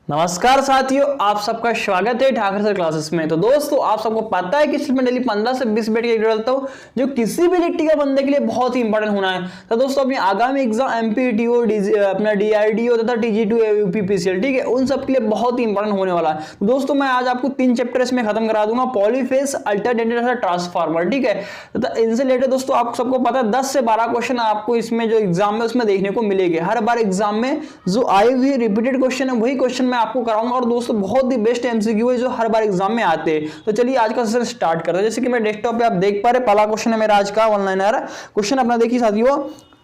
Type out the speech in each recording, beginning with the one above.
नमस्कार साथियों, आप सबका स्वागत है ठाकर सर क्लासेस में। तो दोस्तों, आप सबको पता है कि इसमें डेली 15 से 20 मिनट का डालता हूं जो किसी भी लिट्टी का बंदे के लिए बहुत ही इंपॉर्टेंट होना है। तो दोस्तों, अपनी आगामी एग्जाम एमपीटीओ, अपना डीआरडीओ तथा टीजी2 यूपीपीसीएल, ठीक है, उन सब के लिए बहुत ही इंपॉर्टेंट होने वाला है। तो दोस्तों, मैं आज आपको 3 चैप्टर इसमें खत्म करा दूंगा, पॉलीफेज, अल्टरनेटर तथा ट्रांसफार्मर, ठीक है। तथा इनसे रिलेटेड दोस्तों आप सबको पता है 10 से 12 क्वेश्चन आपको इसमें जो एग्जाम में उसमें देखने को मिलेंगे। हर बार एग्जाम में जो आए हुए रिपीटेड क्वेश्चन है वही क्वेश्चन मैं आपको कराऊंगा, और दोस्तों बहुत ही बेस्ट एमसीक्यू है जो हर बार एग्जाम में आते हैं। तो चलिए आज का सेशन स्टार्ट करते हैं। जैसे कि मेरे डेस्कटॉप पे आप देख पा रहे, पहला क्वेश्चन है मेरा आज का ऑनलाइन क्वेश्चन। अपना देखिए साथियों,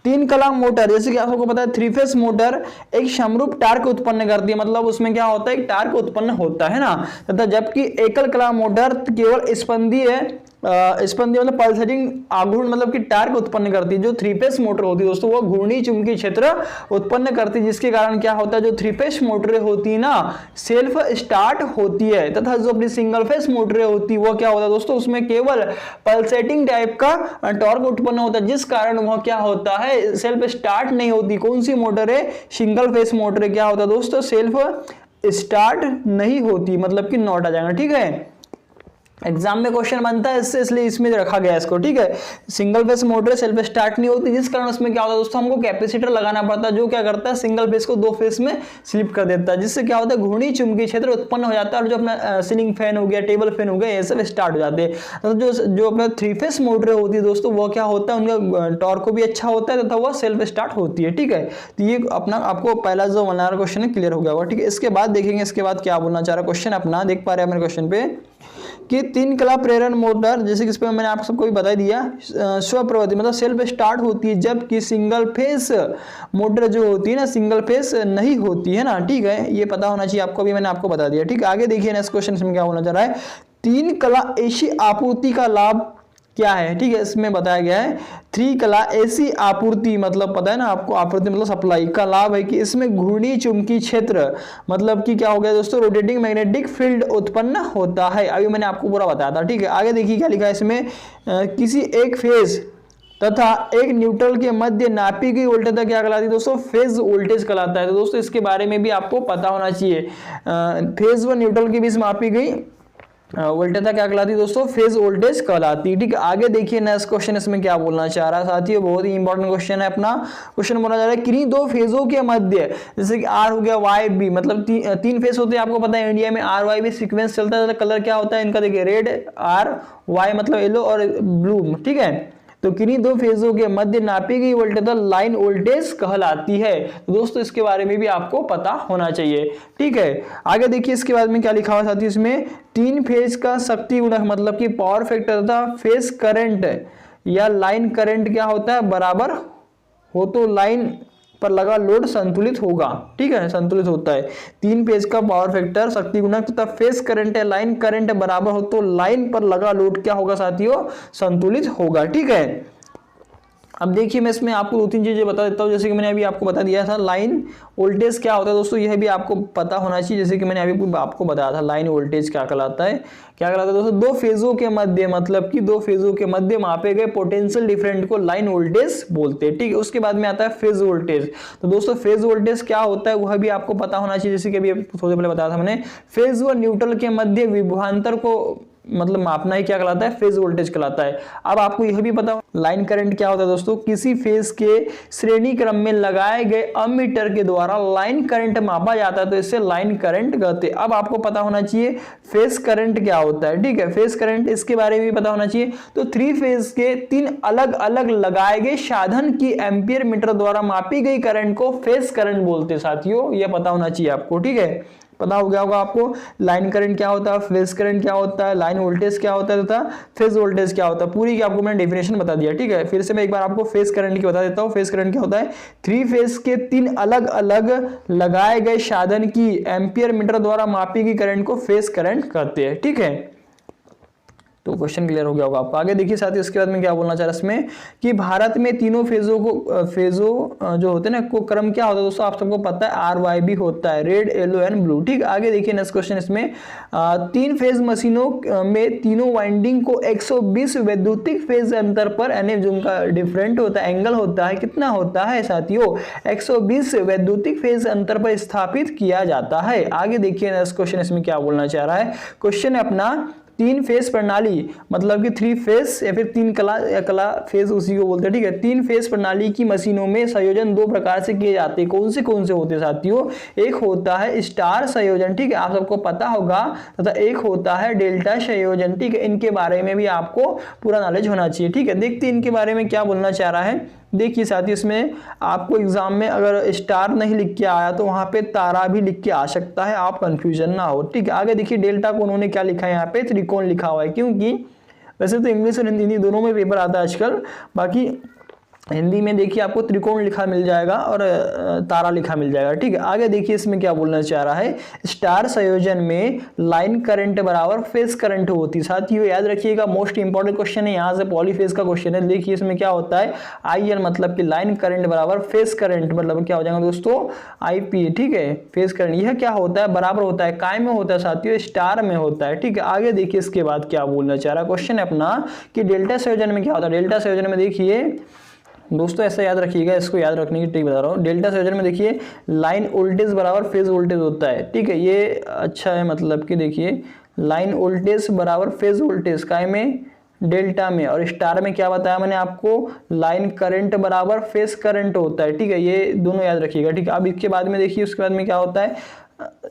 3 कला मोटर, जैसे कि आपको पता है 3 फेस मोटर एक समरूप टार्क उत्पन्न करती है। मतलब उसमें क्या होता है, एक टार्क उत्पन्न होता है ना, तथा जबकि एकल कला मोटर केवल स्पंदीय मतलब पल्सेटिंग आघूर्ण मतलब कि टार्क उत्पन्न करती है। जो 3 फेस मोटर होती है दोस्तों वो घूर्णी चुंबकीय क्षेत्र उत्पन्न करती है, जिसके कारण क्या होता है, जो 3 फेस मोटरें होती है ना सेल्फ स्टार्ट होती है, तथा जो अपनी सिंगल फेस मोटरें होती है वो क्या होता है दोस्तों, उसमें केवल पल्सेटिंग टाइप का टॉर्क उत्पन्न होता है, जिस कारण वह क्या होता है, सेल्फ स्टार्ट नहीं होती। कौन सी मोटर है, सिंगल फेस मोटर है, क्या होता है दोस्तों, सेल्फ स्टार्ट नहीं होती, मतलब कि नॉट आ जाएगा, ठीक है। एग्जाम में क्वेश्चन बनता है इससे, इसलिए इसमें रखा गया इसको, ठीक है। Single phase motor self start नहीं होती, जिस कारण उसमें क्या होता है दोस्तों, हमको कैपेसिटर लगाना पड़ता है, जो क्या करता है सिंगल फेस को 2 फेस में स्लिप कर देता है, जिससे क्या होता है घूर्णी चुंबकीय क्षेत्र उत्पन्न हो जाता है, और जो अपना सीलिंग फैन हो गया, टेबल फैन हो गया, ये सब स्टार्ट हो जाते हैं। तो जो अपना 3 फेस मोटर होती है दोस्तों वो क्या होता है, उनका टॉर्क को भी अच्छा होता है तथा वह सेल्फ स्टार्ट होती है, ठीक है। तो ये अपना आपको पहला जो वाला क्वेश्चन है क्लियर हो गया होगा, ठीक है। इसके बाद देखेंगे, इसके बाद क्या बोलना चाह रहा है क्वेश्चन अपना, देख पा रहे हैं मेरे क्वेश्चन पे कि 3 कला प्रेरण मोटर, जैसे कि इस पर मैंने आप सबको भी बता दिया, स्वप्रवृत्ति मतलब सेल्फ स्टार्ट होती है, जबकि सिंगल फेस मोटर जो होती है ना सिंगल फेस नहीं होती है ना, ठीक है। ये पता होना चाहिए आपको, भी मैंने आपको बता दिया, ठीक है। आगे देखिए नेक्स्ट क्वेश्चन में क्या होना चाह रहा है, 3 कला एसी आपूर्ति का लाभ क्या है, ठीक है। इसमें बताया गया है 3 कला ऐसी आपूर्ति, मतलब पता है ना आपको, आपूर्ति मतलब सप्लाई का लाभ है कि इसमें घूर्णी चुंबकीय क्षेत्र मतलब कि क्या हो गया दोस्तों, रोटेटिंग मैग्नेटिक फील्ड उत्पन्न होता है। अभी मैंने आपको पूरा बताया था, ठीक है। आगे देखिए क्या लिखा है इसमें, किसी एक फेज तथा एक न्यूट्रल के मध्य नापी गई वोल्टेज क्या कहलाती है दोस्तों, फेज वोल्टेज कहलाता है। तो दोस्तों इसके बारे में भी आपको पता होना चाहिए, फेज व न्यूट्रल के बीच मापी गई वोल्टेज क्या कहलाती है दोस्तों, फेज वोल्टेज कहलाती है, ठीक है। आगे देखिए नेक्स्ट क्वेश्चन इसमें क्या बोलना चाह रहा है साथियों, बहुत ही इंपॉर्टेंट क्वेश्चन है अपना। क्वेश्चन बोला जा रहा है किन्हीं 2 फेजों के मध्य, जैसे कि आर हो गया वाई बी, मतलब 3 फेज होते हैं, आपको पता है इंडिया में आर वाई बी सीक्वेंस चलता है। कलर क्या होता है इनका, देखिए रेड आर वाई मतलब येलो और ब्लू, ठीक है। तो किन्हीं 2 फेजों के मध्य नापी गई वोल्टेज लाइन वोल्टेज कहलाती है। तो दोस्तों इसके बारे में भी आपको पता होना चाहिए, ठीक है। आगे देखिए इसके बाद में क्या लिखा हुआ साथियों, इसमें 3 फेज का शक्ति गुणक मतलब कि पावर फैक्टर तथा फेज करंट या लाइन करंट क्या होता है, बराबर हो तो लाइन पर लगा लोड संतुलित होगा, ठीक है, संतुलित होता है। 3 फेज का पावर फैक्टर, शक्ति गुणक तथा फेज करंट या लाइन करंट बराबर हो तो लाइन पर लगा लोड क्या होगा साथियों, संतुलित होगा, ठीक है। अब देखिए मैं इसमें आपको 2-3 चीजें बता देता हूँ, जैसे कि मैंने अभी आपको बता दिया था लाइन वोल्टेज क्या होता है दोस्तों, यह भी आपको पता होना चाहिए। जैसे कि मैंने अभी आपको बताया था लाइन वोल्टेज क्या कहलाता है, क्या कहलाता है दोस्तों, 2 फेजों के मध्य मतलब कि 2 फेजों के मध्य मापे गए पोटेंशियल डिफरेंट को लाइन वोल्टेज बोलते हैं, ठीक है। उसके बाद में आता है फेज वोल्टेज। तो दोस्तों फेज वोल्टेज क्या होता है वह भी आपको पता होना चाहिए, जैसे कि अभी थोड़ी देर पहले बताया था मैंने, फेज व न्यूट्रल के मध्य विभवांतर को मतलब मापना ही क्या कहलाता है, फेज वोल्टेज कहलाता है। अब आपको यह भी पता लाइन करंट क्या होता है दोस्तों, किसी फेज के श्रेणी क्रम में लगाए गए अमीटर के द्वारा लाइन करंट मापा जाता है, तो इससे लाइन करंट कहते हैं। अब आपको पता होना चाहिए फेज करंट क्या होता है, ठीक है। फेज करंट इसके बारे में भी पता होना चाहिए। तो 3 फेज के 3 अलग अलग लगाए गए साधन की एम्पियर मीटर द्वारा मापी गई करंट को फेज करंट बोलते हैं साथियों, यह पता होना चाहिए आपको, ठीक है। पता हो गया होगा आपको लाइन करंट क्या होता है, फेज करंट क्या होता है, लाइन वोल्टेज क्या होता है तथा फेज वोल्टेज क्या होता है, पूरी की आपको मैंने डेफिनेशन बता दिया, ठीक है। फिर से मैं एक बार आपको फेज करंट की बता देता हूँ। फेज करंट क्या होता है, 3 फेज के 3 अलग अलग लगाए गए साधन की एम्पियर मीटर द्वारा मापी गई करंट को फेज करंट कहते हैं, ठीक है। तो क्वेश्चन क्लियर हो गया होगा आपको। आगे देखिए साथियों, इसके बाद में क्या बोलना चाह रहा है इसमें कि भारत में तीनों फेजों जो होते हैं ना को क्रम क्या होता है दोस्तों, आप सबको पता है RYB होता है, रेड येलो एंड ब्लू। ठीक, आगे देखिए नेक्स्ट क्वेश्चन इसमें 3 फेज मशीनों में तीनों वाइंडिंग को 120 वैद्युतिक फेज अंतर पर, यानी जो उनका डिफरेंट होता है एंगल होता है, कितना होता है साथियों 120 वैद्युतिक फेज अंतर पर स्थापित किया जाता है। आगे देखिए नेक्स्ट क्वेश्चन इसमें क्या बोलना चाह रहा है। क्वेश्चन है अपना 3 फेज प्रणाली, मतलब कि 3 फेज या फिर 3 कला फेज उसी को बोलते हैं। ठीक है, 3 फेज प्रणाली की मशीनों में संयोजन 2 प्रकार से किए जाते हैं। कौन से होते हैं साथियों, एक होता है स्टार संयोजन, ठीक है, आप सबको पता होगा, तथा एक होता है डेल्टा संयोजन। ठीक है, इनके बारे में भी आपको पूरा नॉलेज होना चाहिए। ठीक है, देखते हैं इनके बारे में क्या बोलना चाह रहा है। देखिए साथियों, इसमें आपको एग्जाम में अगर स्टार नहीं लिख के आया तो वहां पे तारा भी लिख के आ सकता है, आप कंफ्यूजन ना हो। ठीक है, आगे देखिए डेल्टा को उन्होंने क्या लिखा है, यहाँ पे त्रिकोण लिखा हुआ है, क्योंकि वैसे तो इंग्लिश और हिंदी दोनों में पेपर आता है आजकल, बाकी हिंदी में देखिए आपको त्रिकोण लिखा मिल जाएगा और तारा लिखा मिल जाएगा। ठीक है, आगे देखिए इसमें क्या बोलना चाह रहा है। स्टार संयोजन में लाइन करंट बराबर फेज करंट होती है। साथियों याद रखिएगा, मोस्ट इंपॉर्टेंट क्वेश्चन है, यहाँ से पॉलीफेज का क्वेश्चन है। देखिए इसमें क्या होता है, IL मतलब कि लाइन करंट बराबर फेज करंट, मतलब क्या हो जाएगा दोस्तों IP। ठीक है, फेज करंट यह क्या होता है, बराबर होता है, काय में होता है साथियों, स्टार में होता है। ठीक है, आगे देखिए इसके बाद क्या बोलना चाह रहा है। क्वेश्चन है अपना कि डेल्टा संयोजन में क्या होता है। डेल्टा संयोजन में देखिए दोस्तों, ऐसा याद रखिएगा, इसको याद रखने की ट्रिक बता रहा हूँ। डेल्टा संयोजन में देखिए लाइन वोल्टेज बराबर फेज वोल्टेज होता है। ठीक है, ये अच्छा है, मतलब कि देखिए लाइन वोल्टेज बराबर फेज वोल्टेज, काय में, डेल्टा में, और स्टार में क्या बताया मैंने आपको, लाइन करंट बराबर फेज करंट होता है। ठीक है, ये दोनों याद रखिएगा। ठीक है, अब इसके बाद में देखिए उसके बाद में क्या होता है,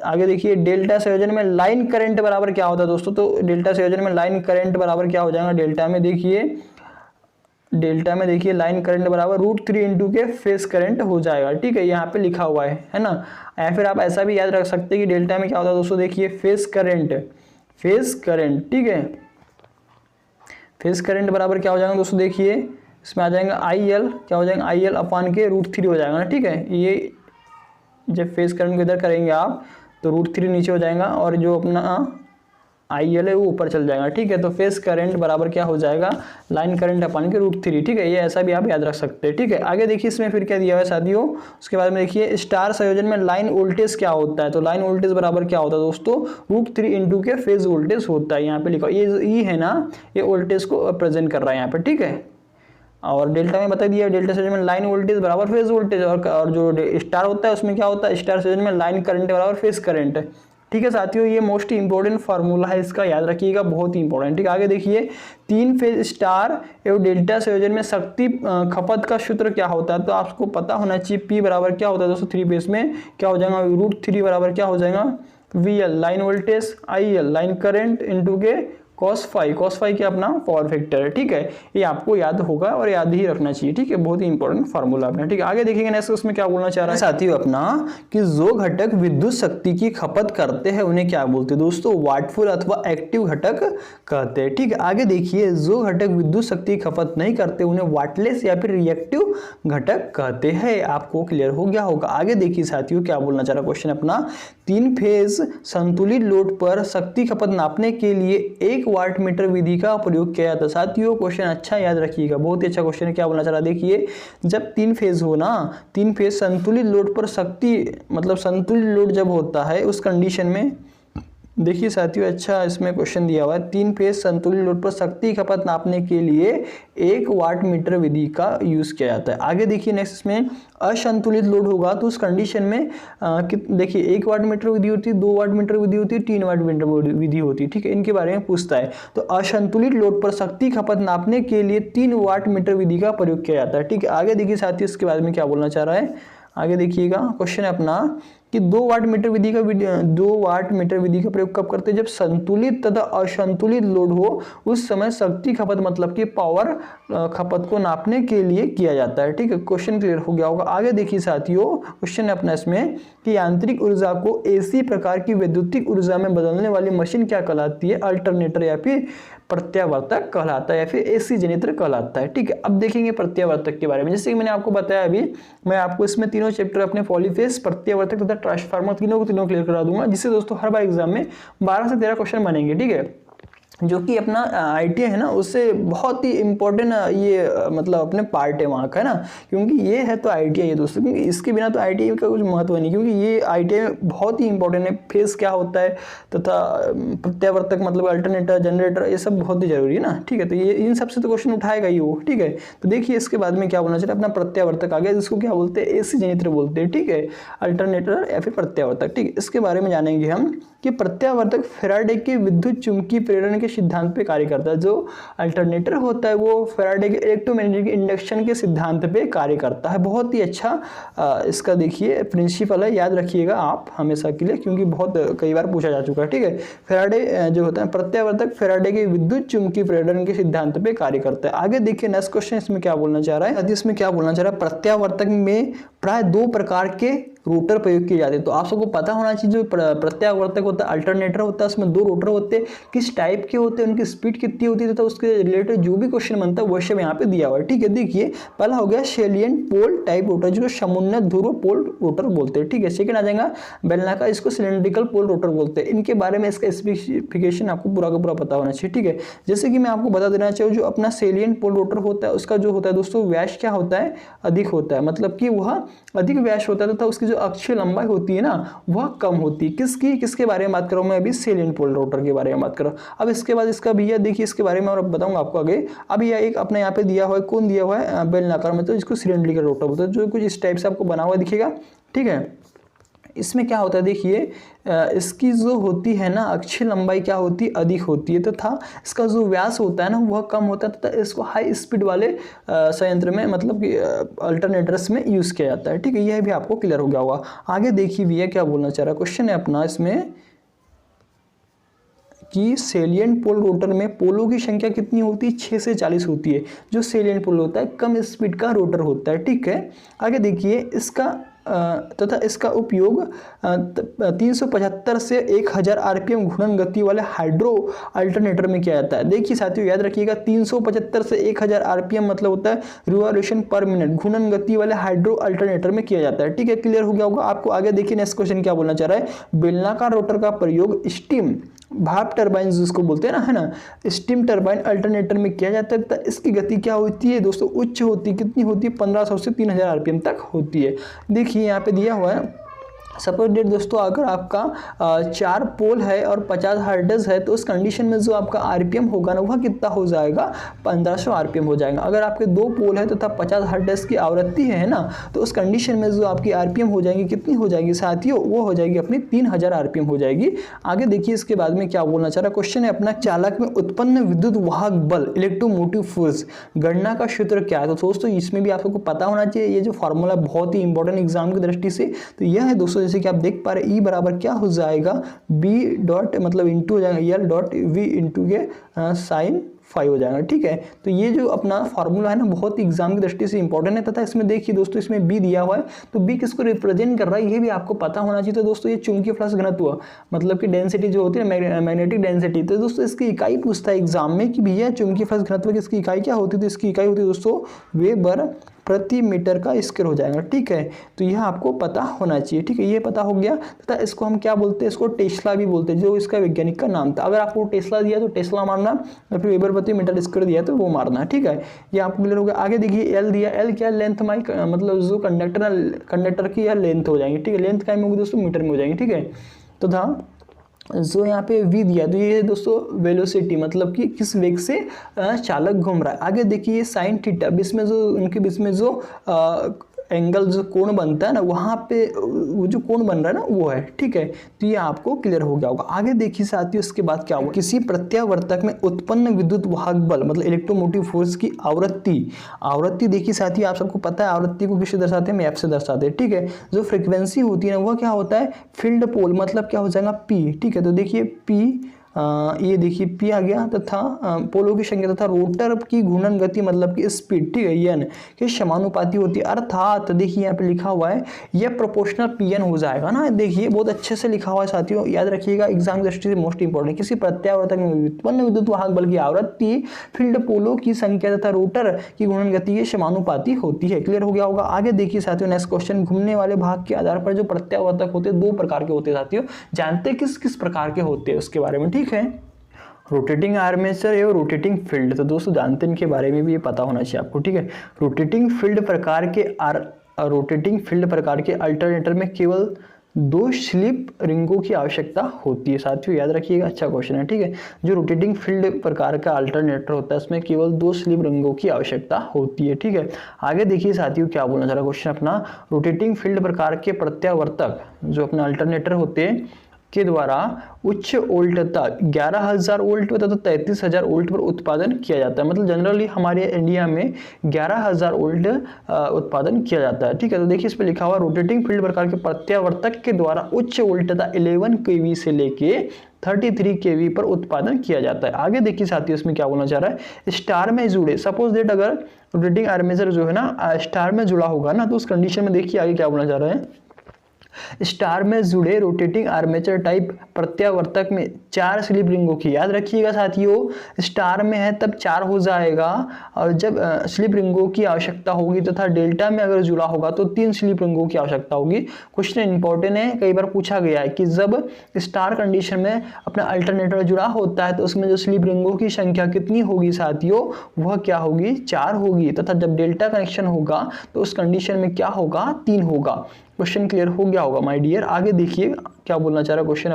आगे देखिए डेल्टा संयोजन में लाइन करंट बराबर क्या होता है दोस्तों, तो डेल्टा संयोजन में लाइन करंट बराबर क्या हो जाएगा, डेल्टा में देखिए लाइन करंट बराबर √3 इंटू के फेज करंट हो जाएगा। ठीक है, यहाँ पे लिखा हुआ है ना, या फिर आप ऐसा भी याद रख सकते हैं कि डेल्टा में क्या होता है दोस्तों, देखिए फेज करंट। ठीक है, फेज करंट बराबर क्या हो जाएगा दोस्तों, देखिए इसमें आ जाएगा IL, क्या हो जाएगा IL अपान के √3 हो जाएगा ना। ठीक है, ये जब फेज करंट को इधर करेंगे आप तो √3 नीचे हो जाएगा और जो अपना IL है वो ऊपर चल जाएगा। ठीक है, तो फेज करंट बराबर क्या हो जाएगा, लाइन करंट अपान के √3। ठीक है, ये ऐसा भी आप याद रख सकते हैं। ठीक है, आगे देखिए इसमें फिर क्या दिया हुआ है साथियों, उसके बाद में देखिए स्टार संयोजन में लाइन वोल्टेज क्या होता है, तो लाइन वोल्टेज बराबर क्या होता है दोस्तों, √3 इंटू के फेज वोल्टेज होता है। यहाँ पे लिखा ये है ना, ये वोल्टेज को प्रेजेंट कर रहा है यहाँ पे। ठीक है, और डेल्टा में बता दिया, डेल्टा संयोजन में लाइन वोल्टेज बराबर फेज वोल्टेज, और जो स्टार होता है उसमें क्या होता है, स्टार संयोजन में लाइन करंट बराबर फेज करंट। ठीक है साथियों, ये मोस्ट इंपोर्टेंट फार्मूला है, इसका याद रखिएगा, बहुत ही इंपॉर्टेंट। ठीक है, आगे देखिए 3 फेज स्टार एवं डेल्टा संयोजन में शक्ति खपत का सूत्र क्या होता है, तो आपको पता होना चाहिए। P बराबर क्या होता है दोस्तों, 3 फेज में क्या हो जाएगा, √3 बराबर क्या हो जाएगा, VL line voltage, IL line current into के cos फाई क्या अपना पावर फैक्टर है। ठीक है, ये आपको याद होगा और याद ही रखना चाहिए। ठीक है, बहुत ही इंपॉर्टेंट फार्मूला अपना। ठीक है, आगे देखेंगे नेक्स्ट उसमें क्या बोलना चाह रहा है साथियों अपना कि जो घटक विद्युत शक्ति की खपत करते हैं उन्हें क्या बोलते हैं दोस्तों, वाटफुल अथवा एक्टिव घटक कहते हैं। ठीक है, आगे देखिए जो घटक विद्युत शक्ति की खपत नहीं करते उन्हें वाटलेस या फिर रिएक्टिव घटक कहते हैं। आपको क्लियर हो गया होगा। आगे देखिए साथियों क्या बोलना चाह रहा है क्वेश्चन अपना, 3 फेज संतुलित लोड पर शक्ति खपत नापने के लिए 1 वाट मीटर विधि का प्रयोग किया जाता है। साथियों क्वेश्चन अच्छा याद रखिएगा, बहुत ही अच्छा क्वेश्चन है। क्या बोलना चाह रहा है, देखिए जब 3 फेज हो ना, 3 फेज संतुलित लोड पर शक्ति, मतलब संतुलित लोड जब होता है उस कंडीशन में, देखिए साथियों अच्छा इसमें क्वेश्चन दिया हुआ है, 3 फेज संतुलित लोड पर शक्ति खपत नापने के लिए 1 वाट मीटर विधि का यूज किया जाता है। आगे देखिए नेक्स्ट इसमें असंतुलित लोड होगा तो उस कंडीशन में देखिए 1 वाट मीटर विधि होती है, 2 वाट मीटर विधि होती है, 3 वाट मीटर विधि होती है। ठीक है, इनके बारे में पूछता है। तो असंतुलित लोड पर शक्ति खपत नापने के लिए 3 वाट मीटर विधि का प्रयोग किया जाता है। ठीक है, आगे देखिए साथियों इसके बारे में क्या बोलना चाह रहा है। आगे देखिएगा क्वेश्चन है अपना कि 2 वाट मीटर विधि का प्रयोग कब करते हैं, जब संतुलित तथा असंतुलित लोड हो उस समय शक्ति खपत मतलब कि पावर खपत को नापने के लिए किया जाता है। ठीक है, क्वेश्चन क्लियर हो गया होगा। आगे देखिए साथियों क्वेश्चन है अपना इसमें कि यांत्रिक ऊर्जा को AC प्रकार की वैद्युतिक ऊर्जा में बदलने वाली मशीन क्या कहलाती है, अल्टरनेटर या फिर प्रत्यावर्तक कहलाता है या फिर AC जनरेटर कहलाता है। ठीक है, अब देखेंगे प्रत्यावर्तक के बारे में। जैसे कि मैंने आपको बताया अभी, मैं आपको इसमें तीनों चैप्टर अपने पॉलीफेज, प्रत्यावर्तक तथा ट्रांसफार्मर तीनों क्लियर करा दूंगा, जिससे दोस्तों हर बार एग्जाम में 12 से 13 क्वेश्चन बनेंगे। ठीक है, जो कि अपना ITI है ना, उससे बहुत ही इम्पोर्टेंट ये मतलब अपने पार्ट है वहाँ का, है ना, क्योंकि ये है तो ITI है दोस्तों, क्योंकि इसके बिना तो ITI का कुछ महत्व नहीं, क्योंकि ये ITI बहुत ही इंपॉर्टेंट है। फेस क्या होता है तथा प्रत्यावर्तक मतलब अल्टरनेटर, जनरेटर, ये सब बहुत ही जरूरी है ना, ठीक है। तो ये इन सबसे तो क्वेश्चन उठाएगा ही वो, ठीक है। तो देखिए इसके बाद में क्या बोलना चाहिए, अपना प्रत्यावर्तक आ गया, जिसको क्या बोलते हैं, AC जनित्र बोलते हैं, ठीक है, अल्टरनेटर या फिर प्रत्यावर्तक, ठीक है। इसके बारे में जानेंगे हम कि प्रत्यावर्तक फैराडे के विद्युत चुंबकीय प्रेरण के सिद्धांत पे कार्य करता है। जो अल्टरनेटर होता है वो फैराडे के इलेक्ट्रोमैग्नेटिक इंडक्शन के सिद्धांत पे कार्य करता है। बहुत ही अच्छा इसका देखिए प्रिंसिपल है, याद रखिएगा आप हमेशा के लिए, क्योंकि बहुत कई बार पूछा जा चुका है, ठीक है। फैराडे जो होता है प्रत्यावर्तक फैराडे के विद्युत चुंबकीय प्रेरण के सिद्धांत पे कार्य करता है। आगे देखिए नेक्स्ट क्वेश्चन इसमें क्या बोलना चाह रहा है, इसमें क्या बोलना चाह रहा है, प्रत्यावर्तक में प्राय 2 प्रकार के रोटर प्रयोग किए जाते हैं। तो आप सबको पता होना चाहिए जो प्रत्यावर्तक होता है, अल्टरनेटर होता है, उसमें 2 रोटर होते हैं, किस टाइप के होते हैं, उनकी स्पीड कितनी होती है, तो उसके रिलेटेड जो भी क्वेश्चन बनता है वो सब यहाँ पे दिया हुआ है, ठीक है। देखिए पहला हो गया सेलियंट पोल टाइप रोटर, जिसको समुन्नत ध्रुव पोल रोटर बोलते हैं, ठीक है। सेकंड आ जाएगा बेलनाकार, इसको सिलेंड्रिकल पोल रोटर बोलते हैं। इनके बारे में इसका स्पेसिफिकेशन आपको पूरा का पूरा पता होना चाहिए, ठीक है। जैसे कि मैं आपको बता देना चाहूँ, जो अपना सेलियंट पोल रोटर होता है उसका जो होता है दोस्तों व्यास क्या होता है, अधिक होता है, मतलब कि वह अधिक व्यास होता है तथा उसकी जो अक्षीय लंबाई होती है ना वह कम होती है। किसके बारे में बात कर रहा हूं मैं अभी, सेलियंट पोल रोटर के बारे में बात कर रहा हूं। अब इसके बाद इसका भैया देखिए इसके बारे में और बताऊंगा आपको आगे। अब यह एक अपने यहाँ पे दिया हुआ है, कौन दिया हुआ है, बेलनाकार, मतलब इसको सिलेंड्रिकल रोटर बोलते हैं, जो कुछ इस टाइप से आपको बना हुआ दिखेगा, ठीक है। इसमें क्या होता है देखिए, इसकी जो होती है ना अक्षीय लंबाई क्या होती है, अधिक होती है, तथा इसका जो व्यास होता है ना वह कम होता है, तथा इसको हाई स्पीड वाले संयंत्र में मतलब कि अल्टरनेटर्स में यूज किया जाता है, ठीक है। यह भी आपको क्लियर हो गया होगा। आगे देखिए भैया क्या बोलना चाह रहा है, क्वेश्चन है अपना इसमें कि सेलियंट पोल रोटर में पोलों की संख्या कितनी होती है, 6 से 40 होती है। जो सेलियंट पोल होता है कम स्पीड का रोटर होता है, ठीक है। आगे देखिए इसका तथा इसका उपयोग 375 से 1000 RPM घूर्णन गति वाले हाइड्रो अल्टरनेटर में किया जाता है। देखिए साथियों याद रखिएगा 375 से 1000 RPM मतलब होता है रिवॉल्यूशन पर मिनट, घूर्णन गति वाले हाइड्रो अल्टरनेटर में किया जाता है, ठीक है। क्लियर हो गया होगा आपको। आगे देखिए नेक्स्ट क्वेश्चन क्या बोलना चाह रहा है, बेलनाकार रोटर का प्रयोग स्टीम भाप टरबाइन जिसको बोलते हैं ना, है ना, स्टीम टरबाइन अल्टरनेटर में किया जाता है। तो इसकी गति क्या होती है दोस्तों, उच्च होती है, कितनी होती है, 1500 से 3000 RPM तक होती है। देखिए यहाँ पे दिया हुआ है, सपोज डेट दोस्तों अगर आपका 4 पोल है और 50 हर्ट्ज है, तो उस कंडीशन में जो आपका RPM होगा ना वह कितना हो जाएगा, 1500 RPM हो जाएगा। अगर आपके 2 पोल है तथा 50 हर्ट्ज की आवृत्ति है ना, तो उस कंडीशन में जो आपकी RPM हो जाएगी, कितनी हो जाएगी साथियों, वो हो जाएगी अपनी 3000 RPM हो जाएगी। आगे देखिए इसके बाद में क्या बोलना चाह रहा है, क्वेश्चन है अपना चालक में उत्पन्न विद्युत वाहक बल इलेक्ट्रोमोटिव फोर्स गणना का सूत्र क्या है। तो दोस्तों इसमें भी आपको पता होना चाहिए, ये जो फॉर्मूला बहुत ही इंपॉर्टेंट एग्जाम की दृष्टि से, तो यह है दोस्तों, जैसे कि आप देख पा रहे E बराबर क्या हो जाएगा, B डॉट मतलब इंटू हो जाएगा L डॉट V इंटू के साइन 5 हो जाएगा, ठीक है। तो ये जो अपना फॉर्मूला है ना बहुत ही एग्जाम की दृष्टि से इंपॉर्टेंट है, तथा इसमें देखिए दोस्तों इसमें B दिया हुआ है, तो B किसको रिप्रेजेंट कर रहा है ये भी आपको पता होना चाहिए। तो दोस्तों ये चुंबकीय फ्लक्स घनत्व मतलब कि डेंसिटी जो होती है मैग्नेटिक डेंसिटी, तो दोस्तों इसकी इकाई पूछता है एग्जाम में कि भैया चुंबकीय फ्लक्स घनत्व की इसकी इकाई क्या होती है, तो इसकी इकाई होती है दोस्तों वेबर प्रति मीटर का स्क्वायर हो जाएगा, ठीक है। तो यह आपको पता होना चाहिए, ठीक है। ये पता हो गया, तथा इसको हम क्या बोलते हैं, इसको टेस्ला भी बोलते हैं, जो इसका वैज्ञानिक का नाम था। अगर आपको टेस्ला दिया तो टेस्ला मारना, या फिर वेबर प्रति मीटर स्क्वायर दिया तो वो मारना, ठीक है। ये आपको क्लियर हो गया। आगे देखिए एल दिया, एल क्या लेंथ माई मतलब जो कंडक्टर की यह लेंथ हो जाएंगी, ठीक है। लेंथ क्या में होगी दोस्तों, मीटर में हो जाएंगी, ठीक है। तो था जो यहाँ पे v दिया, तो ये दोस्तों वेलोसिटी मतलब कि किस वेग से चालक घूम रहा है। आगे देखिए साइन थीटा, बीच में जो उनके बीच में जो एंगल जो कोण बनता है ना, वहाँ पे वो जो कोण बन रहा है ना वो है, ठीक है। तो ये आपको क्लियर हो गया होगा। आगे देखिए साथियों इसके बाद क्या हुआ, किसी प्रत्यावर्तक में उत्पन्न विद्युत वाहक बल मतलब इलेक्ट्रोमोटिव फोर्स की आवृत्ति देखिए साथियों, आप सबको पता है आवृत्ति को किससे दर्शाते हैं, एफ से दर्शाते हैं, ठीक है। जो फ्रिक्वेंसी होती है ना वह क्या होता है, फील्ड पोल मतलब क्या हो जाएगा पी, ठीक है। तो देखिए पी ये देखिए P आ गया, तथा पोलों की संख्या तथा रोटर की घूर्णन गति मतलब कि स्पीड, ठीक है, एन के समानुपाती होती है। अर्थात देखिए यहाँ पे लिखा हुआ है यह प्रोपोर्शनल Pn हो जाएगा ना। देखिए बहुत अच्छे से लिखा हुआ है साथियों, याद रखिएगा एग्जाम की दृष्टि से मोस्ट इंपॉर्टेंट। किसी प्रत्यावर्तक में उत्पन्न विद्युत वाहक बल की आवृत्ति फील्ड पोलों की संख्या तथा रोटर की घूर्णन गति के समानुपाती होती है। क्लियर हो गया होगा। आगे देखिए साथियों नेक्स्ट क्वेश्चन, घूमने वाले भाग के आधार पर जो प्रत्यावर्तक होते हैं 2 प्रकार के होते हैं साथियों, जानते किस किस प्रकार के होते हैं उसके बारे में, ठीक है। रोटेटिंग आर्मेचर एवं रोटेटिंग फील्ड, तो दोस्तों जानते हैं इनके बारे में भी ये पता होना चाहिए आपको, ठीक है। रोटेटिंग फील्ड प्रकार के अल्टरनेटर में केवल 2 स्लिप रिंगों की आवश्यकता होती है। साथियों याद रखिएगा, अच्छा क्वेश्चन है, ठीक है। जो रोटेटिंग फील्ड प्रकार का अल्टरनेटर होता है उसमें केवल 2 स्लिप रिंगों की आवश्यकता होती है, ठीक है। आगे देखिए साथियों क्या बोलना चाह रहा है क्वेश्चन अपना, रोटेटिंग फील्ड प्रकार के प्रत्यावर्तक जो अपने अल्टरनेटर होते हैं के द्वारा उच्च वोल्टता 11,000 वोल्ट तथा 33,000 वोल्ट पर उत्पादन किया जाता है। मतलब जनरली हमारे इंडिया में 11,000 वोल्ट उत्पादन किया जाता है, ठीक है। तो देखिए इस पे लिखा हुआ रोटेटिंग फील्ड प्रकार के प्रत्यावर्तक के द्वारा उच्च वोल्टता 11 kV से लेके 33 kV पर उत्पादन किया जाता है। आगे देखिए साथियों इसमें क्या बोलना चाह रहा है, स्टार में जुड़े, सपोज दैट अगर रोटेटिंग आर्मेचर जो है ना स्टार में जुड़ा होगा ना, तो उस कंडीशन में देखिए आगे क्या बोलना चाह रहा है, स्टार में जुड़े रोटेटिंग आर्मेचर टाइप प्रत्यावर्तक में 4 स्लिप रिंगों की, याद रखिएगा साथियों स्टार में है तब 4 हो जाएगा, और जब स्लिप रिंगों की आवश्यकता होगी तथा डेल्टा में अगर जुड़ा होगा तो 3 स्लिप रिंगों की आवश्यकता होगी। क्वेश्चन इंपॉर्टेंट है, कई बार पूछा गया है कि जब स्टार कंडीशन में अपना अल्टरनेटर जुड़ा होता है तो उसमें जो स्लिप रिंगों की संख्या कितनी होगी साथियों, वह क्या होगी, 4 होगी, तथा जब डेल्टा कनेक्शन होगा तो उस कंडीशन में क्या होगा, 3 होगा। क्वेश्चन क्लियर हो गया होगा माय डियर। आगे देखिए क्या बोलना चाह रहा है क्वेश्चन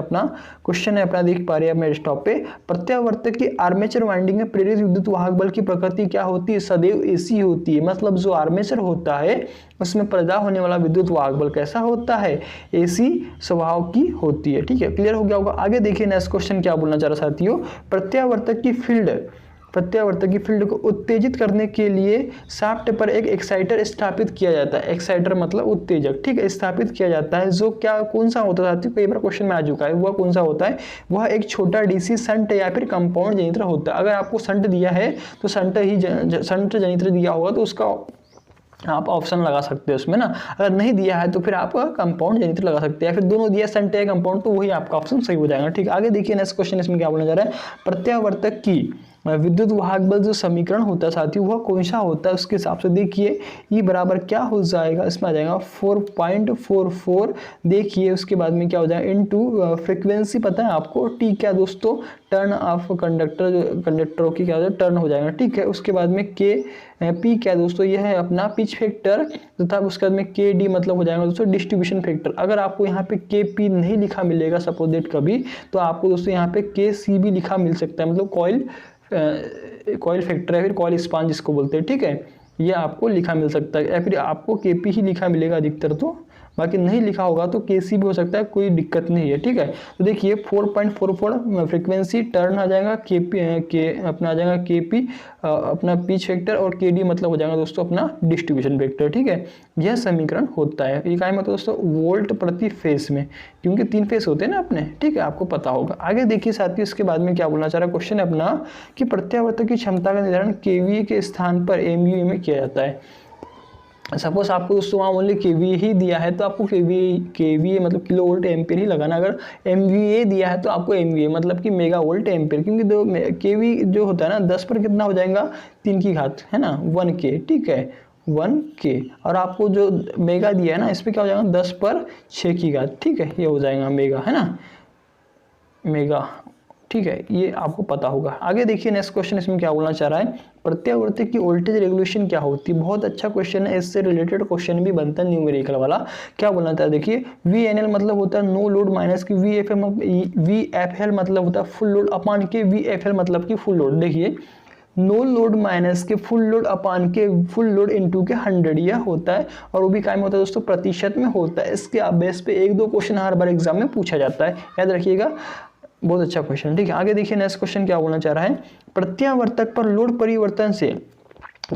है अपना, देख पा रहे हैं अपने डेस्कटॉप पे, प्रत्यावर्तक की आर्मेचर वाइंडिंग में प्रेरित विद्युत वाहक बल की प्रकृति क्या होती है, सदैव एसी होती है। मतलब जो आर्मेचर होता है उसमें पैदा होने वाला विद्युत वाहक बल कैसा होता है, एसी स्वभाव की होती है, ठीक है। क्लियर हो गया होगा। आगे देखिए नेक्स्ट क्वेश्चन क्या बोलना चाह रहा है साथियों, प्रत्यावर्तक की फील्ड को उत्तेजित करने के लिए शाफ्ट पर एक एक्साइटर स्थापित किया जाता है। एक्साइटर मतलब उत्तेजक, ठीक है, स्थापित किया जाता है, जो क्या कौन सा होता है साथियों, कई बार क्वेश्चन में आ चुका है, वह कौन सा होता है, वह एक छोटा डीसी शंट या फिर कंपाउंड जनित्र होता है। अगर आपको शंट दिया है तो शंट जनित्र दिया होगा तो उसका आप ऑप्शन लगा सकते हैं उसमें ना, अगर नहीं दिया है तो फिर आप कंपाउंड जनित्र लगा सकते हैं, फिर दोनों दिया शंट या कंपाउंड तो वही आपका ऑप्शन सही हो जाएगा, ठीक। आगे देखिए नेक्स्ट क्वेश्चन इसमें क्या बोलना चाह रहा है, प्रत्यावर्तक की विद्युत वाहक बल जो समीकरण होता है साथियों वह कौन सा होता है, उसके हिसाब से देखिए ई बराबर क्या हो जाएगा, इसमें आ जाएगा 4.44। देखिए उसके बाद में क्या हो जाएगा, इनटू फ्रीक्वेंसी पता है आपको, टी क्या दोस्तों, टर्न ऑफ कंडक्टरों की क्या हो जाएगा, टर्न हो जाएगा, ठीक है। उसके बाद में के पी क्या दोस्तों, यह है अपना पिच फैक्टर, तथा उसके बाद में के डी मतलब हो जाएगा दोस्तों डिस्ट्रीब्यूशन फैक्टर। अगर आपको यहाँ पे के पी नहीं लिखा मिलेगा सपोज दैट कभी, तो आपको दोस्तों यहाँ पे के सी भी लिखा मिल सकता है, मतलब कॉइल फैक्टर है, फिर कॉइल स्पान जिसको बोलते हैं, ठीक है, ये आपको लिखा मिल सकता है, या फिर आपको केपी ही लिखा मिलेगा अधिकतर, तो बाकी नहीं लिखा होगा तो केसी भी हो सकता है, कोई दिक्कत नहीं है, ठीक है। तो देखिए 4.44 फ्रीक्वेंसी, टर्न आ जाएगा के अपना आ जाएगा केपी अपना पिच फैक्टर, और केडी मतलब हो जाएगा दोस्तों अपना डिस्ट्रीब्यूशन फैक्टर, ठीक है। यह समीकरण होता है, ये क्या मतलब दोस्तों, वोल्ट प्रति फेस में, क्योंकि 3 फेस होते हैं ना अपने, ठीक है, आपको पता होगा। आगे देखिए साथियों इसके बाद में क्या बोलना चाह रहा है क्वेश्चन है अपना, कि प्रत्यावर्तक की क्षमता का निर्धारण केवीए के स्थान पर एमवीए में किया जाता है। सपोज आपको दोस्तों वहाँ ओनली केवीए ही दिया है तो आपको केवीए मतलब किलो वोल्ट एम्पियर ही लगाना, अगर एमवीए दिया है तो आपको एमवीए मतलब कि मेगा वोल्ट एम्पियर, क्योंकि दो केवी जो होता है ना 10 पर कितना हो जाएगा, 3 की घात है ना 1 के, ठीक है 1 के, और आपको जो मेगा दिया है ना इस पर क्या हो जाएगा 10 पर 6 की घात, ठीक है, ये हो जाएगा मेगा, है ना मेगा, ठीक है, ये आपको पता होगा। आगे देखिए नेक्स्ट क्वेश्चन इसमें क्या बोलना चाह रहा है, प्रत्यावर्तक की वोल्टेज रेगुलेशन क्या होती है। बहुत अच्छा क्वेश्चन है, इससे रिलेटेड क्वेश्चन भी बनता है न्यूमेरिकल वाला। क्या बोलना चाह रहा है देखिए, VNL मतलब होता है नो लोड माइनस की VFL मतलब होता है फुल लोड अपान के VFL मतलब की फुल लोड। देखिए नो लोड माइनस के फुल लोड अपान के फुल लोड इनटू के 100 यह होता है, और वो भी क्या में होता है दोस्तों, प्रतिशत में होता है। इसके बेस पे 1-2 क्वेश्चन हर बार एग्जाम में पूछा जाता है, याद रखिएगा, बहुत अच्छा क्वेश्चन, ठीक है। आगे देखिए नेक्स्ट क्वेश्चन क्या बोलना चाह रहा है, प्रत्यावर्तक पर लोड परिवर्तन से,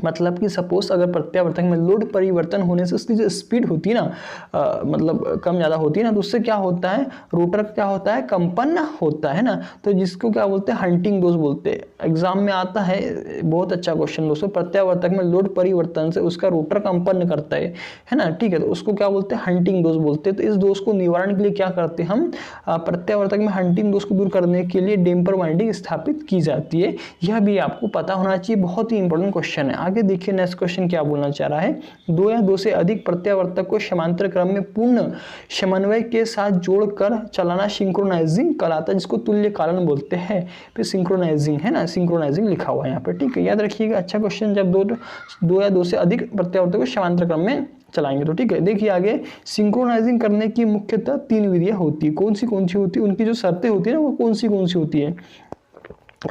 मतलब कि सपोज अगर प्रत्यावर्तक में लोड परिवर्तन होने से उसकी जो स्पीड होती है ना मतलब कम ज़्यादा होती है ना, तो उससे क्या होता है, रोटर क्या होता है, कंपन होता है ना, तो जिसको क्या बोलते हैं, हंटिंग डोज बोलते हैं। एग्जाम में आता है, बहुत अच्छा क्वेश्चन दोस्तों, प्रत्यावर्तक में लोड परिवर्तन से उसका रोटर कंपन करता है ना, ठीक है, तो उसको क्या बोलते हैं, हंटिंग डोज बोलते हैं। तो इस दोष को निवारण के लिए क्या करते हैं हम, प्रत्यावर्तक में हंटिंग डोज को दूर करने के लिए डेम्पर वाइंडिंग स्थापित की जाती है। यह भी आपको पता होना चाहिए, बहुत ही इंपॉर्टेंट क्वेश्चन है। आगे देखिए नेक्स्ट क्वेश्चन क्या बोलना चाह रहा है, दो या दो से अधिक प्रत्यावर्तक को समांतर क्रम में पूर्ण समन्वय के साथ जोड़कर चलाना सिंक्रोनाइजिंग कहलाता है, जिसको तुल्य कालन बोलते हैं। फिर सिंक्रोनाइजिंग है ना, सिंक्रोनाइजिंग लिखा हुआ है यहाँ पे, ठीक है, याद रखिएगा। अच्छा क्वेश्चन, जब दो या दो से अधिक प्रत्यावर्तक को समांतर क्रम में चलाएंगे तो ठीक है। देखिए आगे, सिंक्रोनाइजिंग करने की मुख्यतः 3 विधियां होती है। कौन सी होती है, उनकी जो शर्तें होती है ना वो कौन सी होती है।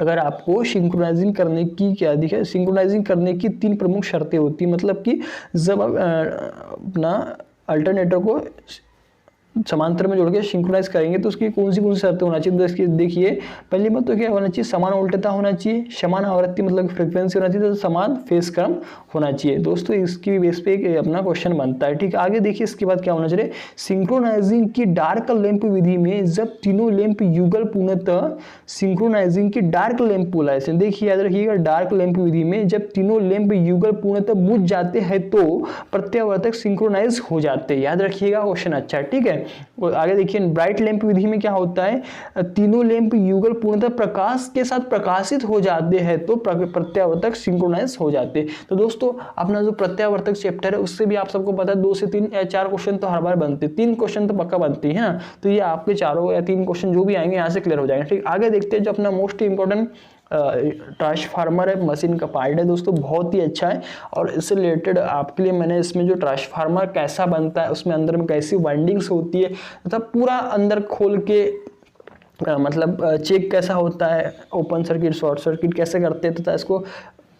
अगर आपको सिंक्रोनाइजिंग करने की क्या दिखा, सिंक्रोनाइजिंग करने की 3 प्रमुख शर्तें होती है, मतलब कि जब आप अपना अल्टरनेटर को समांतर में जोड़ के सिंक्रोनाइज करेंगे तो उसकी कौन सी शर्तें होना चाहिए। तो देखिए पहली बात तो क्या होना चाहिए, समान उल्टता होना चाहिए, समान आवृत्ति मतलब फ्रीक्वेंसी होना चाहिए, तो समान फेज क्रम होना चाहिए। दोस्तों इसकी बेस पे एक अपना क्वेश्चन बनता है, ठीक है। आगे देखिए इसके बाद क्या होना चाहिए, सिंक्रोनाइजिंग की डार्क लैंप विधि में जब तीनों लैंप युगल पूर्णतः सिंक्रोनाइजिंग की डार्क लैंप बोला है। देखिए याद रखिएगा, डार्क लैंप विधि में जब तीनों लैंप युगल पूर्णतः बुझ जाते हैं तो प्रत्यावर्तक सिंक्रोनाइज हो जाते हैं। याद रखिएगा क्वेश्चन अच्छा है, ठीक है। और आगे देखिए ब्राइट लैंप विधि में क्या होता है, तीनों लैंप युगल पूर्णतः प्रकाश के साथ प्रकाशित हो जाते हैं तो प्रत्यावर्तक सिंक्रोनाइज हो जाते हैं। तो दोस्तों अपना जो प्रत्यावर्तक चैप्टर है उससे भी आप सबको पता है 2 से 3 या 4 क्वेश्चन तो हर बार बनते हैं, 3 क्वेश्चन तो पक्का बनती है ना। तो ये आपके 4 या 3 क्वेश्चन जो भी आएंगे यहाँ से क्लियर हो जाएंगे, ठीक। आगे देखते हैं जो अपना मोस्ट इंपॉर्टेंट ट्रांसफार्मर है, मशीन का पार्ट है दोस्तों, बहुत ही अच्छा है। और इससे रिलेटेड आपके लिए मैंने इसमें जो ट्रांसफार्मर कैसा बनता है, उसमें अंदर में कैसी वाइंडिंग्स होती है तथा पूरा अंदर खोल के मतलब चेक कैसा होता है, ओपन सर्किट शॉर्ट सर्किट कैसे करते हैं तथा इसको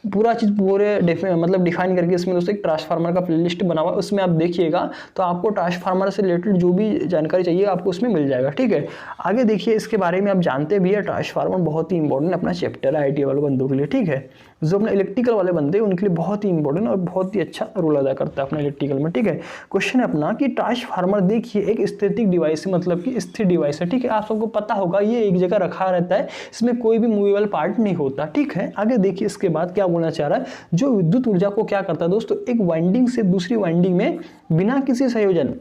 पूरा चीज़ पूरे मतलब डिफाइन करके इसमें दोस्तों एक ट्रांसफार्मर का प्लेलिस्ट बना हुआ है, उसमें आप देखिएगा तो आपको ट्रांसफार्मर से रिलेटेड जो भी जानकारी चाहिए आपको उसमें मिल जाएगा, ठीक है। आगे देखिए इसके बारे में आप जानते भी है, ट्रांसफार्मर बहुत ही इंपॉर्टेंट अपना चैप्टर है आईटी वाले बंदों के लिए, ठीक है। जो अपने इलेक्ट्रिकल वाले बंदे हैं उनके लिए बहुत ही इंपॉर्टेंट और बहुत ही अच्छा रोल अदा करता है अपना इलेक्ट्रिकल में, ठीक है। क्वेश्चन है अपना कि ट्रांसफार्मर देखिए एक स्टैटिक डिवाइस है, मतलब कि स्थिर डिवाइस है, ठीक है। आप सबको पता होगा ये एक जगह रखा रहता है, इसमें कोई भी मूवेबल पार्ट नहीं होता, ठीक है। आगे देखिए इसके बाद क्या बोलना चाह रहा है, जो विद्युत ऊर्जा को क्या करता है दोस्तों, एक वाइंडिंग से दूसरी वाइंडिंग में बिना किसी संयोजन।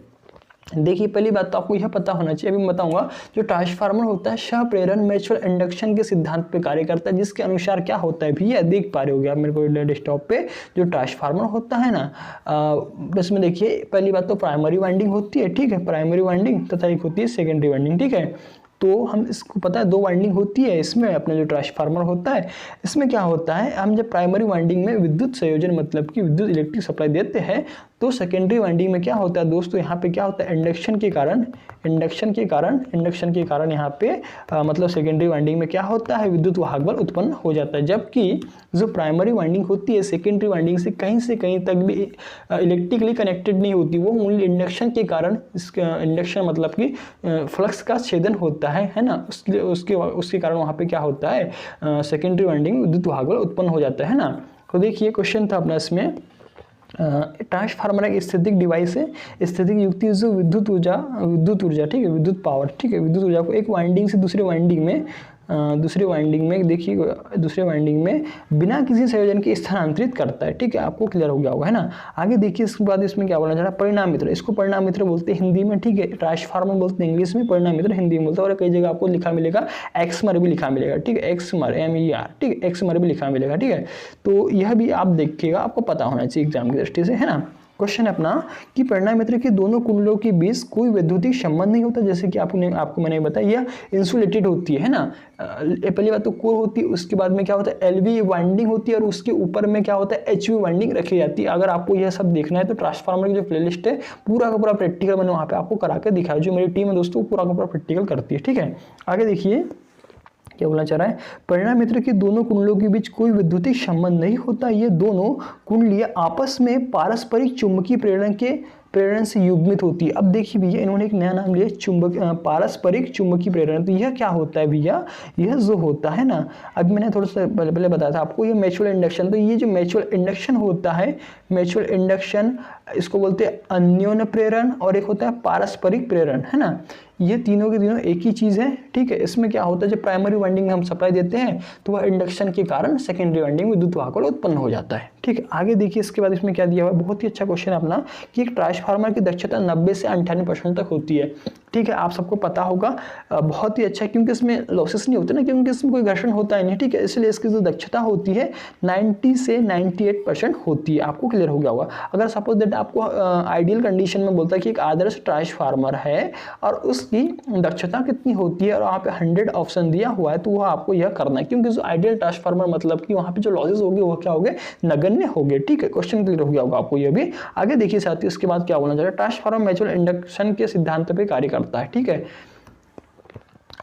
देखिए पहली बात तो आपको यह पता होना चाहिए, अभी मैं बताऊंगा, जो ट्रांसफार्मर होता है सह-प्रेरण म्यूचुअल इंडक्शन के सिद्धांत पे कार्य करता है, जिसके अनुसार क्या होता है भैया, देख पा रहे होगे आप मेरे को डेस्कटॉप पे, जो ट्रांसफार्मर होता है ना इसमें देखिए पहली बात तो प्राइमरी वाइंडिंग होती है, ठीक है, प्राइमरी वाइंडिंग तथा एक होती है सेकेंडरी वाइंडिंग, ठीक है। तो हम इसको पता है 2 वाइंडिंग होती है इसमें, अपना जो ट्रांसफार्मर होता है इसमें क्या होता है, हम जब प्राइमरी वाइंडिंग में विद्युत संयोजन मतलब कि विद्युत इलेक्ट्रिक सप्लाई देते हैं तो सेकेंडरी वाइंडिंग में क्या होता है दोस्तों, यहाँ पे क्या होता है, इंडक्शन के कारण यहाँ पे मतलब सेकेंडरी वाइंडिंग में क्या होता है, विद्युत वाहक बल उत्पन्न हो जाता है। जबकि जो प्राइमरी वाइंडिंग होती है सेकेंडरी वाइंडिंग से कहीं तक भी इलेक्ट्रिकली कनेक्टेड नहीं होती, वो ओनली इंडक्शन के कारण, इंडक्शन मतलब कि फ्लक्स का छेदन होता है ना, उसके कारण वहाँ पे क्या होता है, सेकेंडरी वाइंडिंग विद्युत वाहक बल उत्पन्न हो जाता है ना। तो देखिए क्वेश्चन था अपना इसमें, ट्रांसफार्मर एक स्थैतिक डिवाइस है, स्थैतिक युक्ति जो विद्युत ऊर्जा, ठीक है, विद्युत पावर, ठीक है, विद्युत ऊर्जा को एक वाइंडिंग से दूसरे वाइंडिंग में देखिए दूसरे वाइंडिंग में बिना किसी संयोजन के स्थानांतरित करता है, ठीक है। आपको क्लियर हो गया होगा, है ना। आगे देखिए इसके बाद इसमें क्या बोलना चाह रहा है, परिणाम मित्र, इसको परिणाम मित्र बोलते हैं हिंदी में, ठीक है। ट्रांसफार्मर बोलते हैं इंग्लिश में, परिणाम मित्र हिंदी में बोलते हैं, और कई जगह आपको लिखा मिलेगा एक्समर भी लिखा मिलेगा, ठीक है, एक्समर MER, ठीक है, एक्समर भी लिखा मिलेगा, ठीक है। तो यह भी आप देखिएगा, आपको पता होना चाहिए एग्जाम की दृष्टि से, है ना। क्वेश्चन अपना कि परिणाम मित्र के दोनों कुंडलों के बीच कोई वैद्युतिक संबंध नहीं होता, जैसे कि आपको मैंने बताया यह इंसुलेटेड होती है ना। पहली बात तो कोर होती है, उसके बाद में क्या होता है LV वाइंडिंग होती है और उसके ऊपर में क्या होता है HV वाइंडिंग रखी जाती है। अगर आपको यह सब देखना है तो ट्रांसफार्मर की जो प्लेलिस्ट है पूरा का पूरा प्रैक्टिकल मैंने वहाँ पे आपको करा के दिखाया, जो मेरी टीम है दोस्तों पूरा का पूरा प्रैक्टिकल करती है, ठीक है। आगे देखिए क्या बोलना चाह रहा है, परिणाम मित्र के दोनों कुंडलों के बीच कोई विद्युतिक संबंध नहीं होता, ये दोनों कुंडलियां आपस में पारस्परिक चुंबकीय प्रेरण से युग्मित होती है। अब देखिए भैया इन्होंने एक नया नाम लिया, पारस्परिक चुंबकीय प्रेरण। तो यह क्या होता है भैया, यह जो होता है ना, अभी मैंने थोड़ा सा पहले बताया था आपको, ये म्यूचुअल इंडक्शन। तो ये जो म्यूचुअल इंडक्शन होता है, म्यूचुअल इंडक्शन इसको बोलते हैं अन्योन्य प्रेरण, और एक होता है पारस्परिक प्रेरण, है ना। ये तीनों के तीनों एक ही चीज़ है, ठीक है। इसमें क्या होता है, जब प्राइमरी वाइंडिंग में हम सप्लाई देते हैं तो वह इंडक्शन के कारण सेकेंडरी वाइंडिंग में विद्युत वाहक उत्पन्न हो जाता है, ठीक है। आगे देखिए इसके बाद इसमें क्या दिया हुआ है, बहुत ही अच्छा क्वेश्चन है अपना कि एक ट्रांसफार्मर की दक्षता 90 से 98% तक होती है, ठीक है। आप सबको पता होगा, बहुत ही अच्छा, क्योंकि इसमें लॉसेस नहीं होते ना, क्योंकि इसमें कोई घर्षण होता है नहीं, ठीक है। इसलिए इसकी जो दक्षता होती है 90 से 98% होती है। आपको क्लियर हो गया होगा। अगर सपोज दैट आपको आइडियल कंडीशन में बोलता है कि एक आदर्श ट्रांसफार्मर है और उसकी दक्षता कितनी होती है और वहाँ पे 100 ऑप्शन दिया हुआ है, तो वह आपको यह करना है, क्योंकि जो आइडियल ट्रांसफार्मर मतलब कि वहाँ पे जो लॉसेस होंगे वो क्या होंगे, नगण्य होंगे, ठीक है। क्वेश्चन क्लियर हो गया होगा आपको ये भी। आगे देखिए साथियों, इसके बाद क्या बोलना चाह रहा है, ट्रांसफार्मर म्यूचुअल इंडक्शन के सिद्धांत पे कार्य करता है, ठीक है।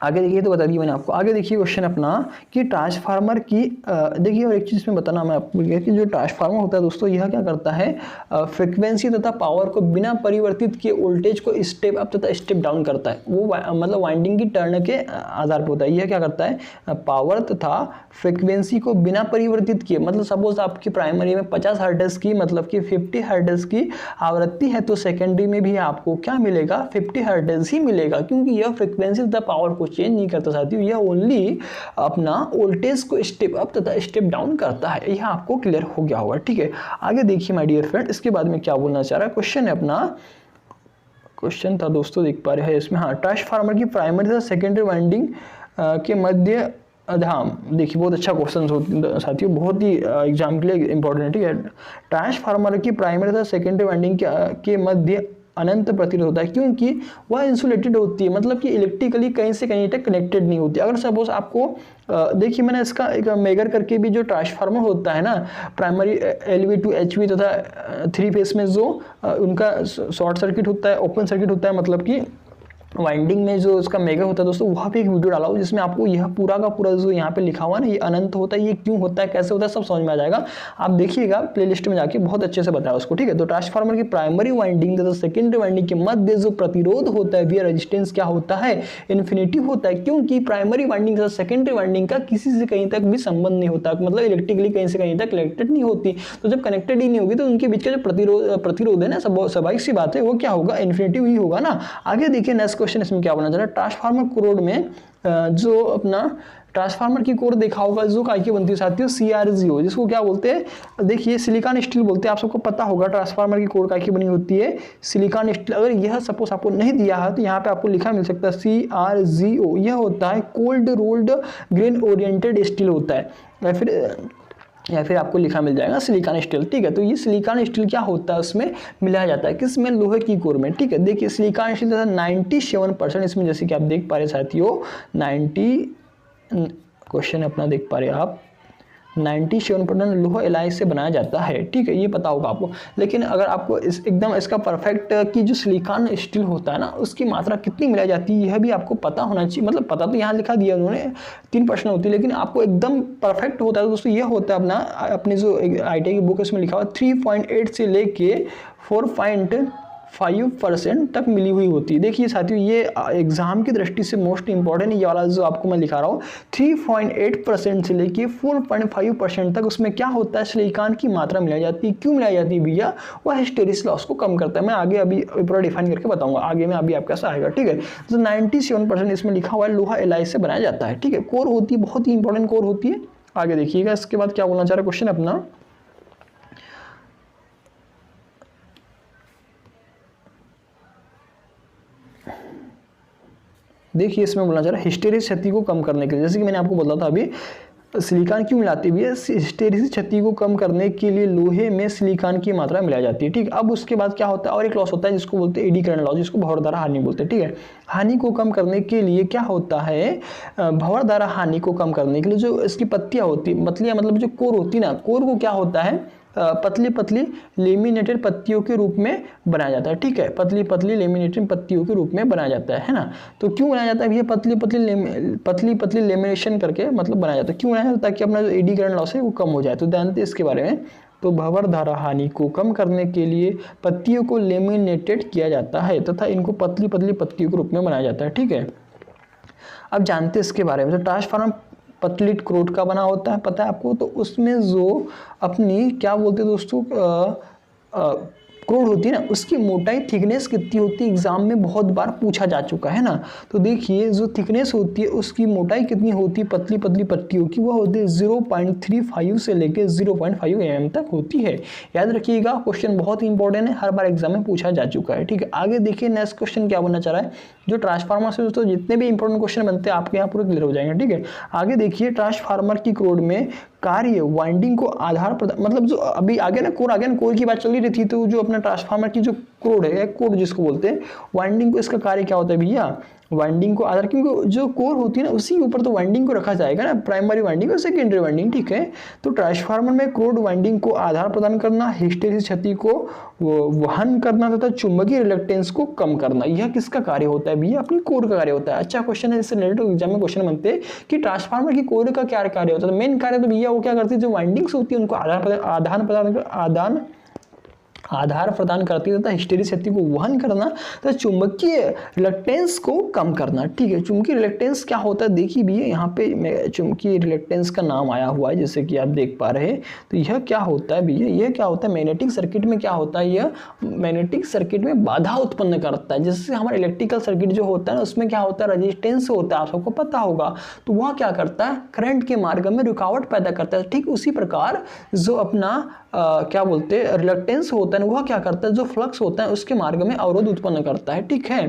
आगे देखिए, तो बता दिया मैंने आपको। आगे देखिए क्वेश्चन अपना कि ट्रांसफार्मर की देखिए, और एक चीज़ में बताना मैं आपको कि जो ट्रांसफार्मर होता है दोस्तों, यह क्या करता है, फ्रीक्वेंसी तथा पावर को बिना परिवर्तित किए वोल्टेज को स्टेप अप तथा स्टेप डाउन करता है। वो मतलब वाइंडिंग की टर्न के आधार पर होता है। यह क्या करता है, पावर तथा फ्रीक्वेंसी को बिना परिवर्तित किए, मतलब सपोज आपकी प्राइमरी में 50 हर्ट्ज की मतलब कि 50 हर्ट्ज की आवृत्ति है, तो सेकेंडरी में भी आपको क्या मिलेगा, 50 हर्ट्ज ही मिलेगा, क्योंकि यह फ्रीक्वेंसी तथा पावर को चेंज नहीं करता साथियों। यह ओनली अपना वोल्टेज को स्टेप अप तथा स्टेप डाउन करता है। यह आपको क्लियर हो गया होगा, ठीक है। आगे देखिए माय डियर फ्रेंड, इसके बाद में क्या बोलना चाह रहा है, क्वेश्चन है अपना, क्वेश्चन था दोस्तों, देख पा रहे हैं इसमें, हाँ, ट्रांसफार्मर की प्राइमरी तथा सेकेंडरी वाइंडिंग के मध्य, हाँ देखिए बहुत अच्छा क्वेश्चन साथियों, बहुत ही एग्जाम के लिए इंपॉर्टेंट है, ठीक है। ट्रांसफार्मर की प्राइमरी तथा सेकेंडरी वाइंडिंग के मध्य अनंत प्रतिरोध होता है, क्योंकि वह इंसुलेटेड होती है, मतलब कि इलेक्ट्रिकली कहीं से कहीं तक कनेक्टेड नहीं होती। अगर सपोज आपको देखिए, मैंने इसका एक मेजर करके भी, जो ट्रांसफार्मर होता है ना, प्राइमरी LV टू HV तथा 3 फेस में जो उनका शॉर्ट सर्किट होता है, ओपन सर्किट होता है, मतलब कि वाइंडिंग में जो इसका मेगा होता है दोस्तों, वहाँ पे एक वीडियो डाला हो जिसमें आपको यह पूरा का पूरा जो यहाँ पे लिखा हुआ है ना, ये अनंत होता है, ये क्यों होता है, कैसे होता है, सब समझ में आ जाएगा। आप देखिएगा प्लेलिस्ट में जाके, बहुत अच्छे से बताया उसको, ठीक है। तो ट्रांसफार्मर की प्राइमरी वाइंडिंग तथा सेकेंडरी वाइंडिंग के मध्य जो प्रतिरोध होता है, वह रेजिस्टेंस क्या होता है, इन्फिनिटी होता है, क्योंकि प्राइमरी वाइंडिंग तथा सेकेंडरी वाइंडिंग का किसी से कहीं तक भी संबंध नहीं होता, मतलब इलेक्ट्रिकली कहीं से कहीं तक कनेक्टेड नहीं होती। तो जब कनेक्टेड ही नहीं होगी तो उनके बीच का जो प्रतिरोध है ना, स्वाभाविक सी बात है, वो क्या होगा, इन्फिनिटी ही होगा ना। आगे देखिए नेक्स्ट क्वेश्चन, इसमें क्या बोलना चाह रहा है, ट्रांसफार्मर कोर में जो अपना ट्रांसफार्मर की कोर देखा होगा, जो काय की बनती है साथियों, CRGO, जिसको क्या बोलते हैं, देखिए सिलिकॉन स्टील बोलते हैं। आप सबको पता होगा ट्रांसफार्मर की कोर काय की बनी होती है, सिलिकॉन स्टील। अगर यह सपोज आपको नहीं दिया है तो यहाँ पे आपको लिखा मिल सकता है CRGO। यह होता है cold rolled grain oriented steel होता है, या फिर आपको लिखा मिल जाएगा सिलिकॉन स्टील, ठीक है। तो ये सिलिकॉन स्टील क्या होता है, उसमें मिलाया जाता है, किसमें, लोहे की कोर में, ठीक है। देखिए सिलिकॉन स्टील 97% इसमें, जैसे कि आप देख पा रहे साथियों, 90 क्वेश्चन अपना देख पा रहे आप, 97% लोहा एलाई से बनाया जाता है, ठीक है। ये पता होगा आपको। लेकिन अगर आपको एकदम इसका परफेक्ट कि जो सिलिकॉन स्टील होता है ना, उसकी मात्रा कितनी मिलाई जाती है, यह भी आपको पता होना चाहिए। मतलब पता तो यहाँ लिखा दिया उन्होंने, 3% होती है, लेकिन आपको एकदम परफेक्ट होता है दोस्तों, ये होता है अपना, अपनी जो ITI की बुक है उसमें लिखा हुआ 3.8 से लेके 4.5% तक मिली हुई होती है। देखिए साथियों, ये एग्जाम की दृष्टि से मोस्ट इंपॉर्टेंट ये वाला जो आपको मैं लिखा रहा हूँ, 3.8% से लेके 4.5% तक उसमें क्या होता है, सिलिकॉन की मात्रा मिलाई जाती है। क्यों मिलाई जाती है भैया, वह हिस्टेरिसिस लॉस को कम करता है। मैं आगे अभी पूरा डिफाइन करके बताऊंगा, आगे में अभी आपका आएगा, ठीक है। तो 97% इसमें लिखा हुआ है लोहा एलाई से बनाया जाता है, ठीक है। कोर होती है, बहुत ही इंपॉर्टेंट कोर होती है। आगे देखिएगा, इसके बाद क्या बोलना चाह रहा है क्वेश्चन अपना, देखिए इसमें बोलना चाह रहा है हिस्टेरिसिस क्षति को कम करने के लिए, जैसे कि मैंने आपको बोला था अभी, सिलिकॉन क्यों मिलाती है, हिस्टेरिसिस क्षति को कम करने के लिए लोहे में सिलिकॉन की मात्रा मिलाई जाती है, ठीक है। अब उसके बाद क्या होता है, और एक लॉस होता है जिसको बोलते हैं एडी करंट लॉस, जिसको भंवर द्वारा हानि बोलते हैं, ठीक है। हानि को कम करने के लिए क्या होता है, भंवर द्वारा हानि को कम करने के लिए जो इसकी पत्तियां होती, पत्तियां मतलब जो कोर होती है ना, कोर को क्या होता है, पतली पतली लेमिनेटेड पत्तियों के रूप में बनाया जाता है, ठीक है। पतली पतली लेमिनेटेड पत्तियों के रूप में बनाया जाता है ना। तो क्यों बनाया जाता है ये पतली पतली लेमिनेशन करके मतलब बनाया जाता है, क्यों बनाया जाता है, ताकि अपना जो एडी करंट लॉस है वो कम हो जाए। तो जानते हैं इसके बारे में। तो भंवर धारा हानि को कम करने के लिए पत्तियों को लेमिनेटेड किया जाता है तथा इनको पतली पतली पत्तियों के रूप में बनाया जाता है, ठीक है। अब जानते हैं इसके बारे में। तो ट्रांसफार्मर पतली क्रोट का बना होता है, पता है आपको। तो उसमें जो अपनी क्या बोलते हैं दोस्तों, क्रोड होती है ना, उसकी मोटाई थिकनेस कितनी होती है, एग्जाम में बहुत बार पूछा जा चुका है ना। तो देखिए जो थिकनेस होती है उसकी मोटाई कितनी होती है पतली पतली पट्टियों की, वह होती है 0.35 से लेकर 0.5 mm तक होती है। याद रखिएगा, क्वेश्चन बहुत इंपॉर्टेंट है, हर बार एग्जाम में पूछा जा चुका है। ठीक है, आगे देखिए नेक्स्ट क्वेश्चन क्या बनना चाह रहा है। जो ट्रांसफार्मर से दोस्तों जितने भी इंपॉर्टेंट क्वेश्चन बनते हैं आपके यहाँ पूरे क्लियर हो जाएंगे। ठीक है, आगे देखिए ट्रांसफार्मर की क्रोड में कार्य वाइंडिंग को आधार प्रदान, मतलब जो अभी आगे ना कोर, आगे ना कोर की बात चल रही थी, तो जो अपना ट्रांसफार्मर की जो कोर है, कोर जिसको बोलते हैं, वाइंडिंग को, इसका कार्य क्या होता है भैया, वाइंडिंग को आधार, क्योंकि जो कोर होती है ना उसी के ऊपर तो वाइंडिंग को रखा जाएगा ना, प्राइमरी वाइंडिंग और सेकेंडरी वाइंडिंग। ठीक है, तो ट्रांसफार्मर में क्रोड वाइंडिंग को आधार प्रदान करना, हिस्टेरिसिस क्षति को वहन करना तथा चुंबकीय रिलक्टेंस को कम करना, यह किसका कार्य होता है भैया, अपनी कोर का कार्य होता है। अच्छा क्वेश्चन है, इससे रिलेटेड एग्जाम में क्वेश्चन बनते हैं कि ट्रांसफार्मर की कोर का क्या कार्य होता है। मेन कार्य तो भैया वो क्या करती है, जो वाइंडिंग्स होती है उनको आधार प्रदान करती है तथा हिस्टेरिसिस शक्ति को वहन करना तथा चुंबकीय रिलक्टेंस को कम करना। ठीक है, चुंबकीय रिलक्टेंस क्या होता है, देखिए भी यहाँ पे चुंबकीय रिलक्टेंस का नाम आया हुआ है जैसे कि आप देख पा रहे हैं। तो यह क्या होता है भैया, यह क्या होता है, मैग्नेटिक सर्किट में क्या होता है, यह मैग्नेटिक सर्किट में बाधा उत्पन्न करता है। जैसे हमारा इलेक्ट्रिकल सर्किट जो होता है ना उसमें क्या होता है, रेजिस्टेंस होता है, आप सबको पता होगा। तो वह क्या करता है, करंट के मार्ग में रुकावट पैदा करता है। ठीक उसी प्रकार जो अपना क्या बोलते हैं रिलक्टेंस होता है वह क्या करता है, जो फ्लक्स होता है उसके मार्ग में अवरोध उत्पन्न करता है। ठीक है,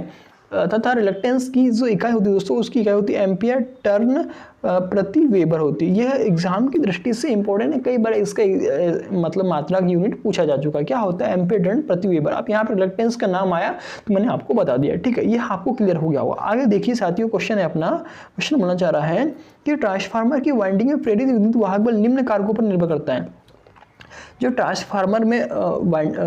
तथा रिलक्टेंस की जो इकाई होती है दोस्तों, उसकी इकाई होती है एम्पियर टर्न प्रति वेबर होती है। यह एग्जाम की दृष्टि से इंपॉर्टेंट है, कई बार इसका मतलब मात्रा की यूनिट पूछा जा चुका है। क्या होता है, एम्पियर टर्न प्रति वेबर। अब यहाँ पर रिलक्टेंस का नाम आया तो मैंने आपको बता दिया। ठीक है, यह आपको क्लियर हो गया होगा। आगे देखिए साथियों, क्वेश्चन है अपना, क्वेश्चन बनना चाह रहा है कि ट्रांसफार्मर की वाइंडिंग में प्रेरित विद्युत वाहक बल निम्न कारकों पर निर्भर करता है। जो ट्रांसफार्मर में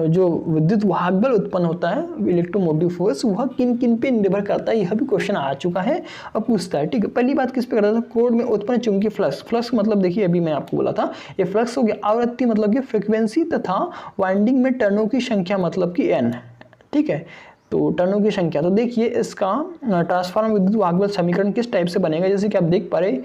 जो विद्युत वाहक बल उत्पन्न होता है, इलेक्ट्रोमोटिव फोर्स, वह किन किन पे निर्भर करता है, यह भी क्वेश्चन आ चुका है और पूछता है। ठीक है, पहली बात किस पे करता था, कोर में उत्पन्न चुंबकीय फ्लक्स। फ्लक्स मतलब देखिए अभी मैं आपको बोला था, ये फ्लक्स हो गया, आवृत्ति मतलब कि फ्रीक्वेंसी, तथा वाइंडिंग में टर्नों की संख्या मतलब कि n। ठीक है, तो टर्नों की संख्या। तो देखिए इसका ट्रांसफार्मर विद्युत वाहक बल समीकरण किस टाइप से बनेगा, जैसे कि आप देख पा रहे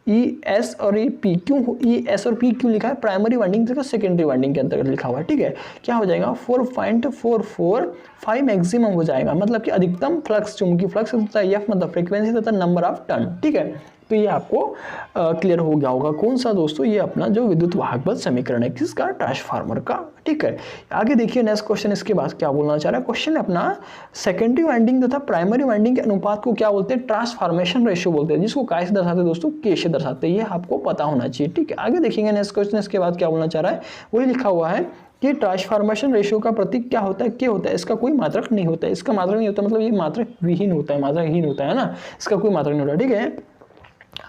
ई एस और ई पी। क्यों ई एस और पी क्यों लिखा है, प्राइमरी वाइंडिंग तथा सेकेंडरी वाइंडिंग के अंतर्गत लिखा हुआ है। ठीक है, क्या हो जाएगा 4.445 मैक्सिमम हो जाएगा, मतलब कि अधिकतम फ्लक्स, चुंबकीय फ्लक्स तथा एफ मतलब फ्रीक्वेंसी तथा नंबर ऑफ टर्न। ठीक है, तो ये आपको क्लियर हो गया होगा। कौन सा दोस्तों, ये अपना जो विद्युत वाहक बल समीकरण है किसका, ट्रांसफार्मर का। ठीक है, आगे देखिए नेक्स्ट क्वेश्चन, इसके बाद क्या बोलना चाह रहा है क्वेश्चन अपना, सेकेंडरी वाइंडिंग तथा प्राइमरी वाइंडिंग के अनुपात को क्या बोलते हैं, ट्रांसफॉर्मेशन रेशियो बोलते हैं, जिसको काय से दर्शाते हैं दोस्तों, के से दर्शाते हैं। ये आपको पता होना चाहिए। ठीक है, आगे देखेंगे नेक्स्ट क्वेश्चन, इसके बाद क्या बोलना चाह रहा है, वही लिखा हुआ है कि ट्रांसफॉर्मेशन रेशियो का प्रतीक क्या होता है, के होता है, इसका कोई मात्रक नहीं होता है। इसका मात्रक नहीं होता मतलब ये मात्रक विहीन होता है, मात्रकहीन होता है ना, इसका कोई मात्रक नहीं होता। ठीक है,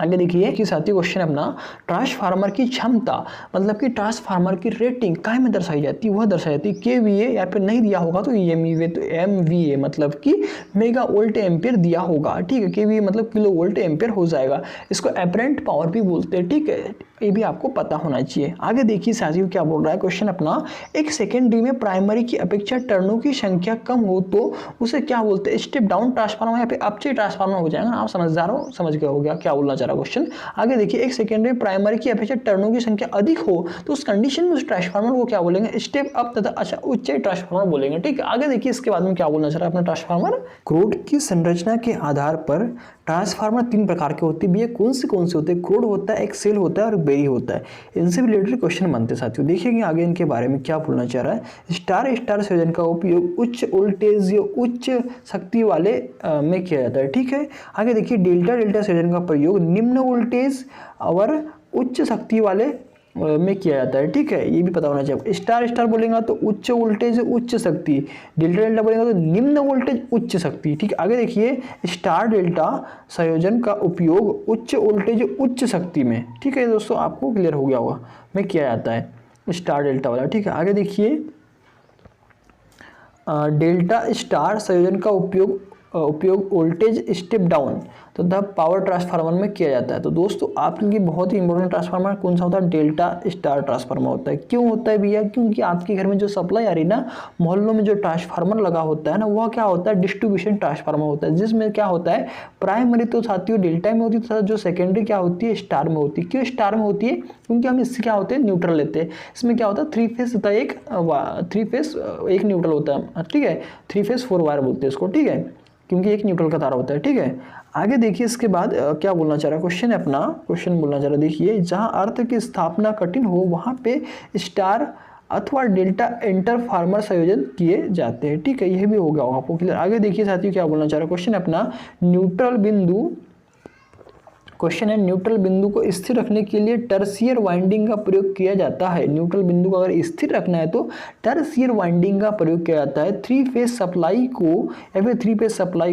आगे देखिए कि साथियों क्वेश्चन अपना, ट्रांसफार्मर की क्षमता मतलब कि ट्रांसफार्मर की रेटिंग काय में दर्शाई जाती है, वह दर्शाई जाती है केवीए, या फिर नहीं दिया होगा तो एमवीए, तो एमवीए मतलब कि मेगा वोल्ट एम्पियर दिया होगा। ठीक है, केवीए मतलब किलो वोल्ट एम्पियर हो जाएगा। इसको एपरेंट पावर भी बोलते हैं। ठीक है, ये भी आपको पता होना चाहिए। आगे देखिए साथियों क्या बोल रहा है क्वेश्चन अपना, एक सेकेंडरी में प्राइमरी की अपेक्षा टर्नों की संख्या कम हो तो उसे क्या बोलते हैं, स्टेप डाउन ट्रांसफार्मर या फिर अपस्टेप ट्रांसफार्मर हो जाएगा। आप समझदार हो, समझ गए हो गया क्या बोलना चाह रहा क्वेश्चन। आगे देखिए, एक सेकेंडरी प्राइमरी की अपेक्षा टर्नों की संख्या अधिक हो तो उस कंडीशन में उस ट्रांसफार्मर को क्या बोलेंगे, स्टेप अप तथा अच्छा उच्च ट्रांसफार्मर बोलेंगे। ठीक है, आगे देखिए इसके बाद में क्या बोलना चाह रहा है अपना ट्रांसफार्मर। क्रोड की संरचना के आधार पर ट्रांसफार्मर 3 प्रकार के होते हैं। ये कौन से होते हैं, क्रोड होता है, एक सेल होता है और बेरी होता है। इनसे रिलेटेड क्वेश्चन बनते हैं साथियों। देखिएंगे आगे इनके बारे में क्या बोलना चाह रहा है। स्टार स्टार संयोजन का उपयोग उच्च वोल्टेज या उच्च शक्ति वाले में किया जाता है। ठीक है, आगे देखिए डेल्टा डेल्टा संयोजन का प्रयोग निम्न वोल्टेज और उच्च शक्ति वाले में किया जाता है। ठीक है, ये भी पता होना चाहिए। स्टार स्टार बोलेगा तो उच्च वोल्टेज उच्च शक्ति, डेल्टा डेल्टा बोलेगा तो निम्न वोल्टेज उच्च शक्ति। ठीक है, आगे देखिए स्टार डेल्टा संयोजन का उपयोग उच्च वोल्टेज उच्च शक्ति में, ठीक है दोस्तों, आपको क्लियर हो गया होगा, में किया जाता है स्टार डेल्टा वाला। ठीक है, आगे देखिए डेल्टा स्टार संयोजन का उपयोग उपयोग वोल्टेज स्टेप डाउन तथा पावर ट्रांसफार्मर में किया जाता है। तो दोस्तों आपके बहुत ही इंपॉर्टेंट ट्रांसफार्मर कौन सा होता है, डेल्टा स्टार ट्रांसफार्मर होता है। क्यों होता है भैया, क्योंकि आपके घर में जो सप्लाई आ रही है ना, मोहल्लों में जो ट्रांसफार्मर लगा होता है ना, वह क्या होता है, डिस्ट्रीब्यूशन ट्रांसफार्मर होता है, जिसमें क्या होता है, प्राइमरी तो साथियों डेल्टा में होती है तथा जो सेकेंडरी क्या होती है, स्टार में होती है। क्यों स्टार में होती है, क्योंकि हम इससे क्या होते हैं, न्यूट्रल लेते हैं। इसमें क्या होता है, 3 फेस तथा एक न्यूट्रल होता है, ठीक है, 3 फेस 4 वायर बोलते हैं इसको, ठीक है, क्योंकि एक न्यूट्रल का तार होता है, ठीक है। आगे देखिए इसके बाद क्या बोलना चाह रहा है, क्वेश्चन बोलना चाह रहा है, देखिए जहां अर्थ की स्थापना कठिन हो वहां पे स्टार अथवा डेल्टा इंटरफार्मर संयोजन किए जाते हैं, ठीक है, यह भी हो गया होगा आपको क्लियर। आगे देखिए साथियों क्या बोलना चाह रहा है, क्वेश्चन है न्यूट्रल बिंदु को स्थिर रखने के लिए टर्सियर वाइंडिंग का प्रयोग किया जाता है। न्यूट्रल बिंदु को अगर स्थिर रखना है तो टर्सियर वाइंडिंग का प्रयोग किया जाता है। 3 फेज सप्लाई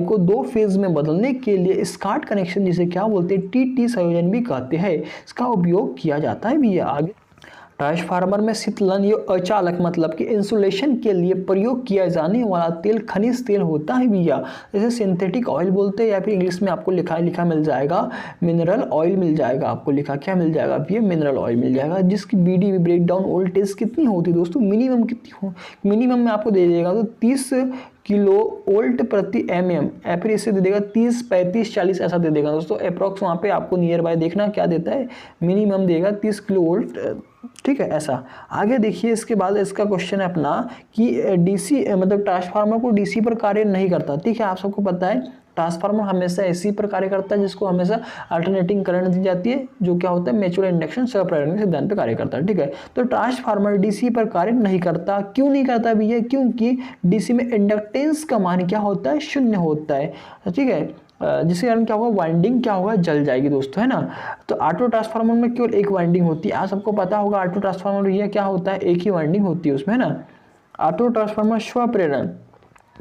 को 2 फेज में बदलने के लिए स्काट कनेक्शन, जिसे क्या बोलते हैं, टीटी संयोजन भी कहते हैं, इसका उपयोग किया जाता है भी। आगे ट्रांसफार्मर में शीतलन या अचालक मतलब कि इंसुलेशन के लिए प्रयोग किया जाने वाला तेल खनिज तेल होता है भैया, जैसे सिंथेटिक ऑयल बोलते हैं, या फिर इंग्लिश में आपको लिखा मिल जाएगा मिनरल ऑयल मिल जाएगा, आपको लिखा क्या मिल जाएगा भैया, मिनरल ऑयल मिल जाएगा, जिसकी बीडी ब्रेकडाउन वोल्टेज कितनी होती है दोस्तों, मिनिमम कितनी हो, मिनिमम में आपको दे देगा तो 30 किलो वोल्ट प्रति mm, या फिर इससे दे देगा 30, 35, 40 ऐसा दे देगा दोस्तों, अप्रॉक्स वहाँ पे आपको नियर बाय देखना क्या देता है, मिनिमम देगा 30 किलो वोल्ट, ठीक है ऐसा। आगे देखिए इसके बाद इसका क्वेश्चन है अपना कि डीसी मतलब ट्रांसफार्मर को डीसी पर कार्य नहीं करता, ठीक है, आप सबको पता है ट्रांसफार्मर हमेशा एसी पर कार्य करता है, जिसको हमेशा अल्टरनेटिंग करंट दी जाती है, जो क्या होता है, म्यूचुअल इंडक्शन सह प्रेरण के सिद्धांत पर कार्य करता है, ठीक है। तो ट्रांसफार्मर डीसी पर कार्य नहीं करता, क्यों नहीं करता भैया, क्योंकि डीसी में इंडक्टेंस का मान क्या होता है, 0 होता है, ठीक है, जिसके कारण क्या होगा, वाइंडिंग क्या होगा, जल जाएगी दोस्तों, है ना। तो ऑटो ट्रांसफार्मर में केवल एक वाइंडिंग होती है, आप सबको पता होगा ऑटो ट्रांसफार्मर ये क्या होता है, एक ही वाइंडिंग होती है उसमें, है ना। ऑटो ट्रांसफार्मर स्व प्रेरण,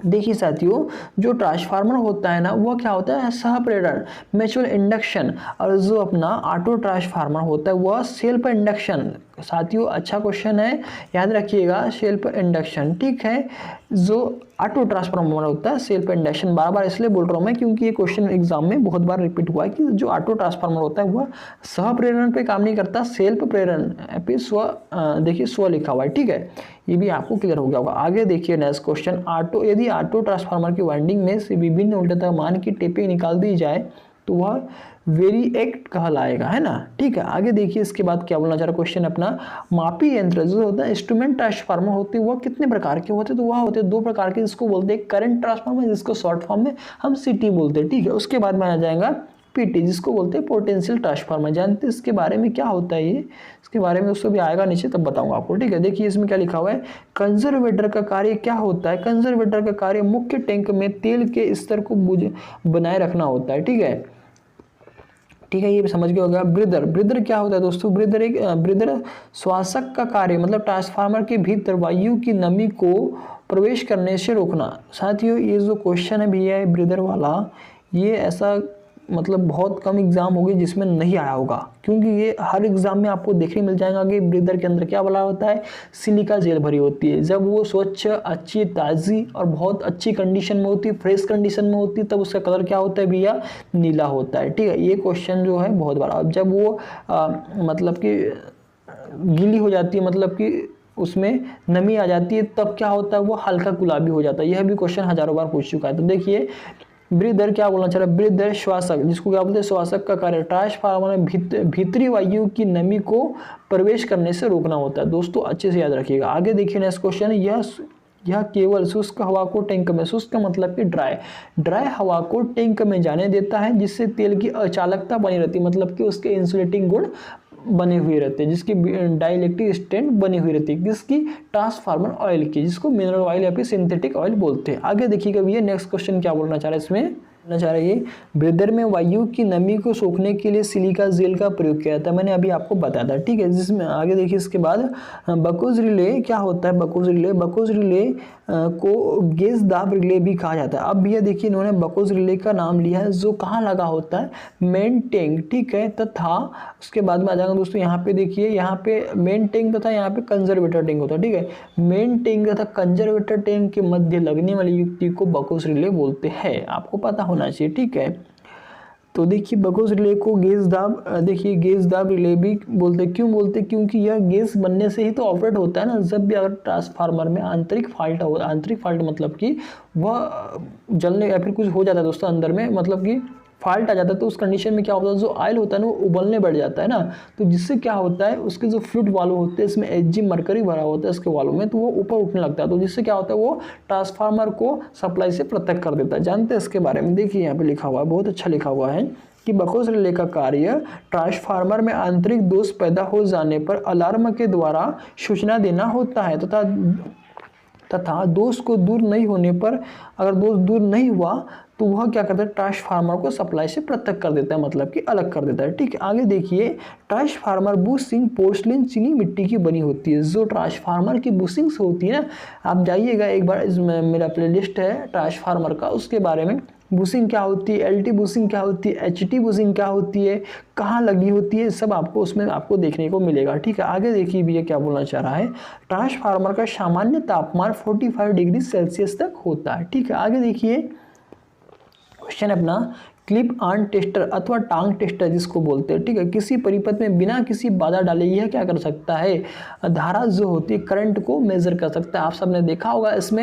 देखिए साथियों जो ट्रांसफार्मर होता है ना, वो क्या होता है, सह प्रेरण म्यूचुअल इंडक्शन, और जो अपना ऑटो ट्रांसफार्मर होता है वह सेल्फ इंडक्शन। साथियों अच्छा क्वेश्चन है, याद रखिएगा, सेल्फ इंडक्शन, ठीक है। जो ऑटो ट्रांसफार्मर होता है सेल्फ इंडक्शन, बार बार इसलिए बोल रहा हूँ मैं क्योंकि ये क्वेश्चन एग्जाम में बहुत बार रिपीट हुआ है कि जो ऑटो ट्रांसफार्मर होता है वह सह प्रेरण पे काम नहीं करता, सेल्फ प्रेरण पे देखिए स्व लिखा हुआ है, ठीक है, ये भी आपको क्लियर हो गया होगा। आगे देखिए नेक्स्ट क्वेश्चन, यदि ऑटो ट्रांसफार्मर की वाइंडिंग में से विभिन्न वोल्टेज मान की टेपिंग निकाल दी जाए तो वह वेरिएक्ट कहलाएगा, है ना, ठीक है। आगे देखिए इसके बाद क्या बोलना चाह रहा है क्वेश्चन अपना, मापी यंत्र जो होता है इंस्ट्रूमेंट ट्रांसफार्मर होते हैं वह कितने प्रकार के होते हैं, तो वह होते हैं 2 प्रकार के, जिसको बोलते हैं करंट ट्रांसफार्मर, जिसको शॉर्ट फॉर्म में हम सीटी बोलते हैं, ठीक है। उसके बाद में आ जाएगा पीटी, जिसको बोलते हैं पोटेंशियल ट्रांसफार्मर। जानते हैं इसके बारे में क्या होता है, ये इसके बारे में दोस्तों भी आएगा नीचे तब बताऊंगा आपको, ठीक है। देखिए इसमें क्या लिखा हुआ है, कंजर्वेटर का कार्य क्या होता है, कंजर्वेटर का कार्य मुख्य टैंक में तेल के स्तर को बनाए रखना होता है, ठीक है, ठीक है, ये समझ गए होगा। ब्रीदर क्या होता है दोस्तों, ब्रीदर श्वासक का कार्य मतलब ट्रांसफार्मर के भीतर वायु की नमी को प्रवेश करने से रोकना। साथियों ये जो क्वेश्चन है भैया ब्रीदर वाला, ये ऐसा मतलब बहुत कम एग्जाम होगी जिसमें नहीं आया होगा, क्योंकि ये हर एग्जाम में आपको देखने मिल जाएगा कि ब्रीदर के अंदर क्या वाला होता है, सिलिका जेल भरी होती है। जब वो स्वच्छ, अच्छी, ताज़ी और बहुत अच्छी कंडीशन में होती है, फ्रेश कंडीशन में होती है, तब उसका कलर क्या होता है भैया, नीला होता है, ठीक है। ये क्वेश्चन जो है बहुत बार, अब जब वो मतलब कि गीली हो जाती है, मतलब कि उसमें नमी आ जाती है, तब क्या होता है, वो हल्का गुलाबी हो जाता है। यह भी क्वेश्चन हजारों बार पूछ चुका है। तो देखिए ब्रीदर क्या बोलना चाह रहा है, ब्रीदर श्वासक, जिसको क्या बोलते हैं, श्वासक का कार्य ट्रांसफार्मर में भीतरी वायु की नमी को प्रवेश करने से रोकना होता है। दोस्तों अच्छे से याद रखिएगा। आगे देखिए नेक्स्ट क्वेश्चन, यह केवल शुष्क हवा को टैंक में, शुष्क मतलब कि ड्राई हवा को टैंक में जाने देता है, जिससे तेल की अचालकता बनी रहती है, मतलब कि उसके इंसुलेटिंग गुण बने हुए रहते हैं, जिसकी डाइलेक्ट्रिक स्ट्रेंथ बनी हुई रहती है, जिसकी ट्रांसफार्मर ऑयल की, जिसको मिनरल ऑयल या फिर सिंथेटिक ऑयल बोलते हैं। आगे देखिएगा भैया नेक्स्ट क्वेश्चन क्या बोलना चाह रहा है इसमें, चाह रही है ब्रेदर में वायु की नमी को सोखने के लिए सिलिका जेल का प्रयोग किया जाता है, मैंने अभी आपको बताया था, ठीक है। जिसमें आगे देखिए इसके बाद बकोज रिले क्या होता है, बकोज रिले को गेज दाब रिले भी कहा जाता है। अब भैया देखिए इन्होंने बकोज रिले का नाम लिया है जो कहाँ लगा होता है, मेन टैंक, ठीक है, तथा उसके बाद में आ जाएगा दोस्तों यहाँ पे देखिए, यहाँ पे मेन टैंक तथा यहाँ पे कंजर्वेटर टैंक होता है, ठीक है। मेन टैंक तथा कंजर्वेटर टैंक के मध्य लगने वाली युक्ति को बकोज रिले बोलते हैं, आपको पता होना चाहिए, ठीक है। तो देखिए बकोज रिले को गेज दाब, देखिए गेज दाब रिले भी बोलते, क्यों बोलते, क्योंकि यह गैस बनने से ही तो ऑपरेट होता है ना। जब भी अगर ट्रांसफार्मर में आंतरिक फॉल्ट मतलब कि वह जलने या फिर कुछ हो जाता है दोस्तों अंदर में, मतलब कि फॉल्ट आ जाता है, तो उस कंडीशन में क्या होता है, जो ऑयल होता है ना वो उबलने बढ़ जाता है ना, तो जिससे क्या होता है उसके जो फ्लूइड वाल्व होते हैं इसमें Hg मरकरी भरा होता है इसके वाल्व में, तो वो ऊपर उठने लगता है, तो जिससे क्या होता है वो ट्रांसफार्मर को सप्लाई से पृथक कर देता है। जानते हैं इसके बारे में, देखिए यहाँ पे लिखा हुआ है, बहुत अच्छा लिखा हुआ है कि बकोज रिले का कार्य ट्रांसफार्मर में आंतरिक दोष पैदा हो जाने पर अलार्म के द्वारा सूचना देना होता है, तथा दोष को दूर नहीं होने पर, अगर दोष दूर नहीं हुआ तो वह क्या करता है, ट्रांसफार्मर को सप्लाई से पृथक कर देता है, मतलब कि अलग कर देता है, ठीक है। आगे देखिए ट्रांसफार्मर बुशिंग पोर्सलिन चीनी मिट्टी की बनी होती है। जो ट्रांसफार्मर की बुशिंग्स होती है ना, आप जाइएगा एक बार, इसमें मेरा प्लेलिस्ट है ट्रांसफार्मर का, उसके बारे में बुशिंग क्या होती है, एलटी बुशिंग क्या होती है, एचटी बुशिंग क्या होती है, कहाँ लगी होती है, सब आपको उसमें आपको देखने को मिलेगा, ठीक है। आगे देखिए भी ये क्या बोलना चाह रहा है, ट्रांसफार्मर का सामान्य तापमान 45 डिग्री सेल्सियस तक होता है, ठीक है। आगे देखिए क्वेश्चन अपना, क्लिप ऑन टेस्टर अथवा टांग टेस्टर जिसको बोलते हैं, ठीक है, किसी परिपथ में बिना किसी बाधा डाले यह क्या कर सकता है, धारा जो होती है करंट को मेजर कर सकता है। आप सबने देखा होगा इसमें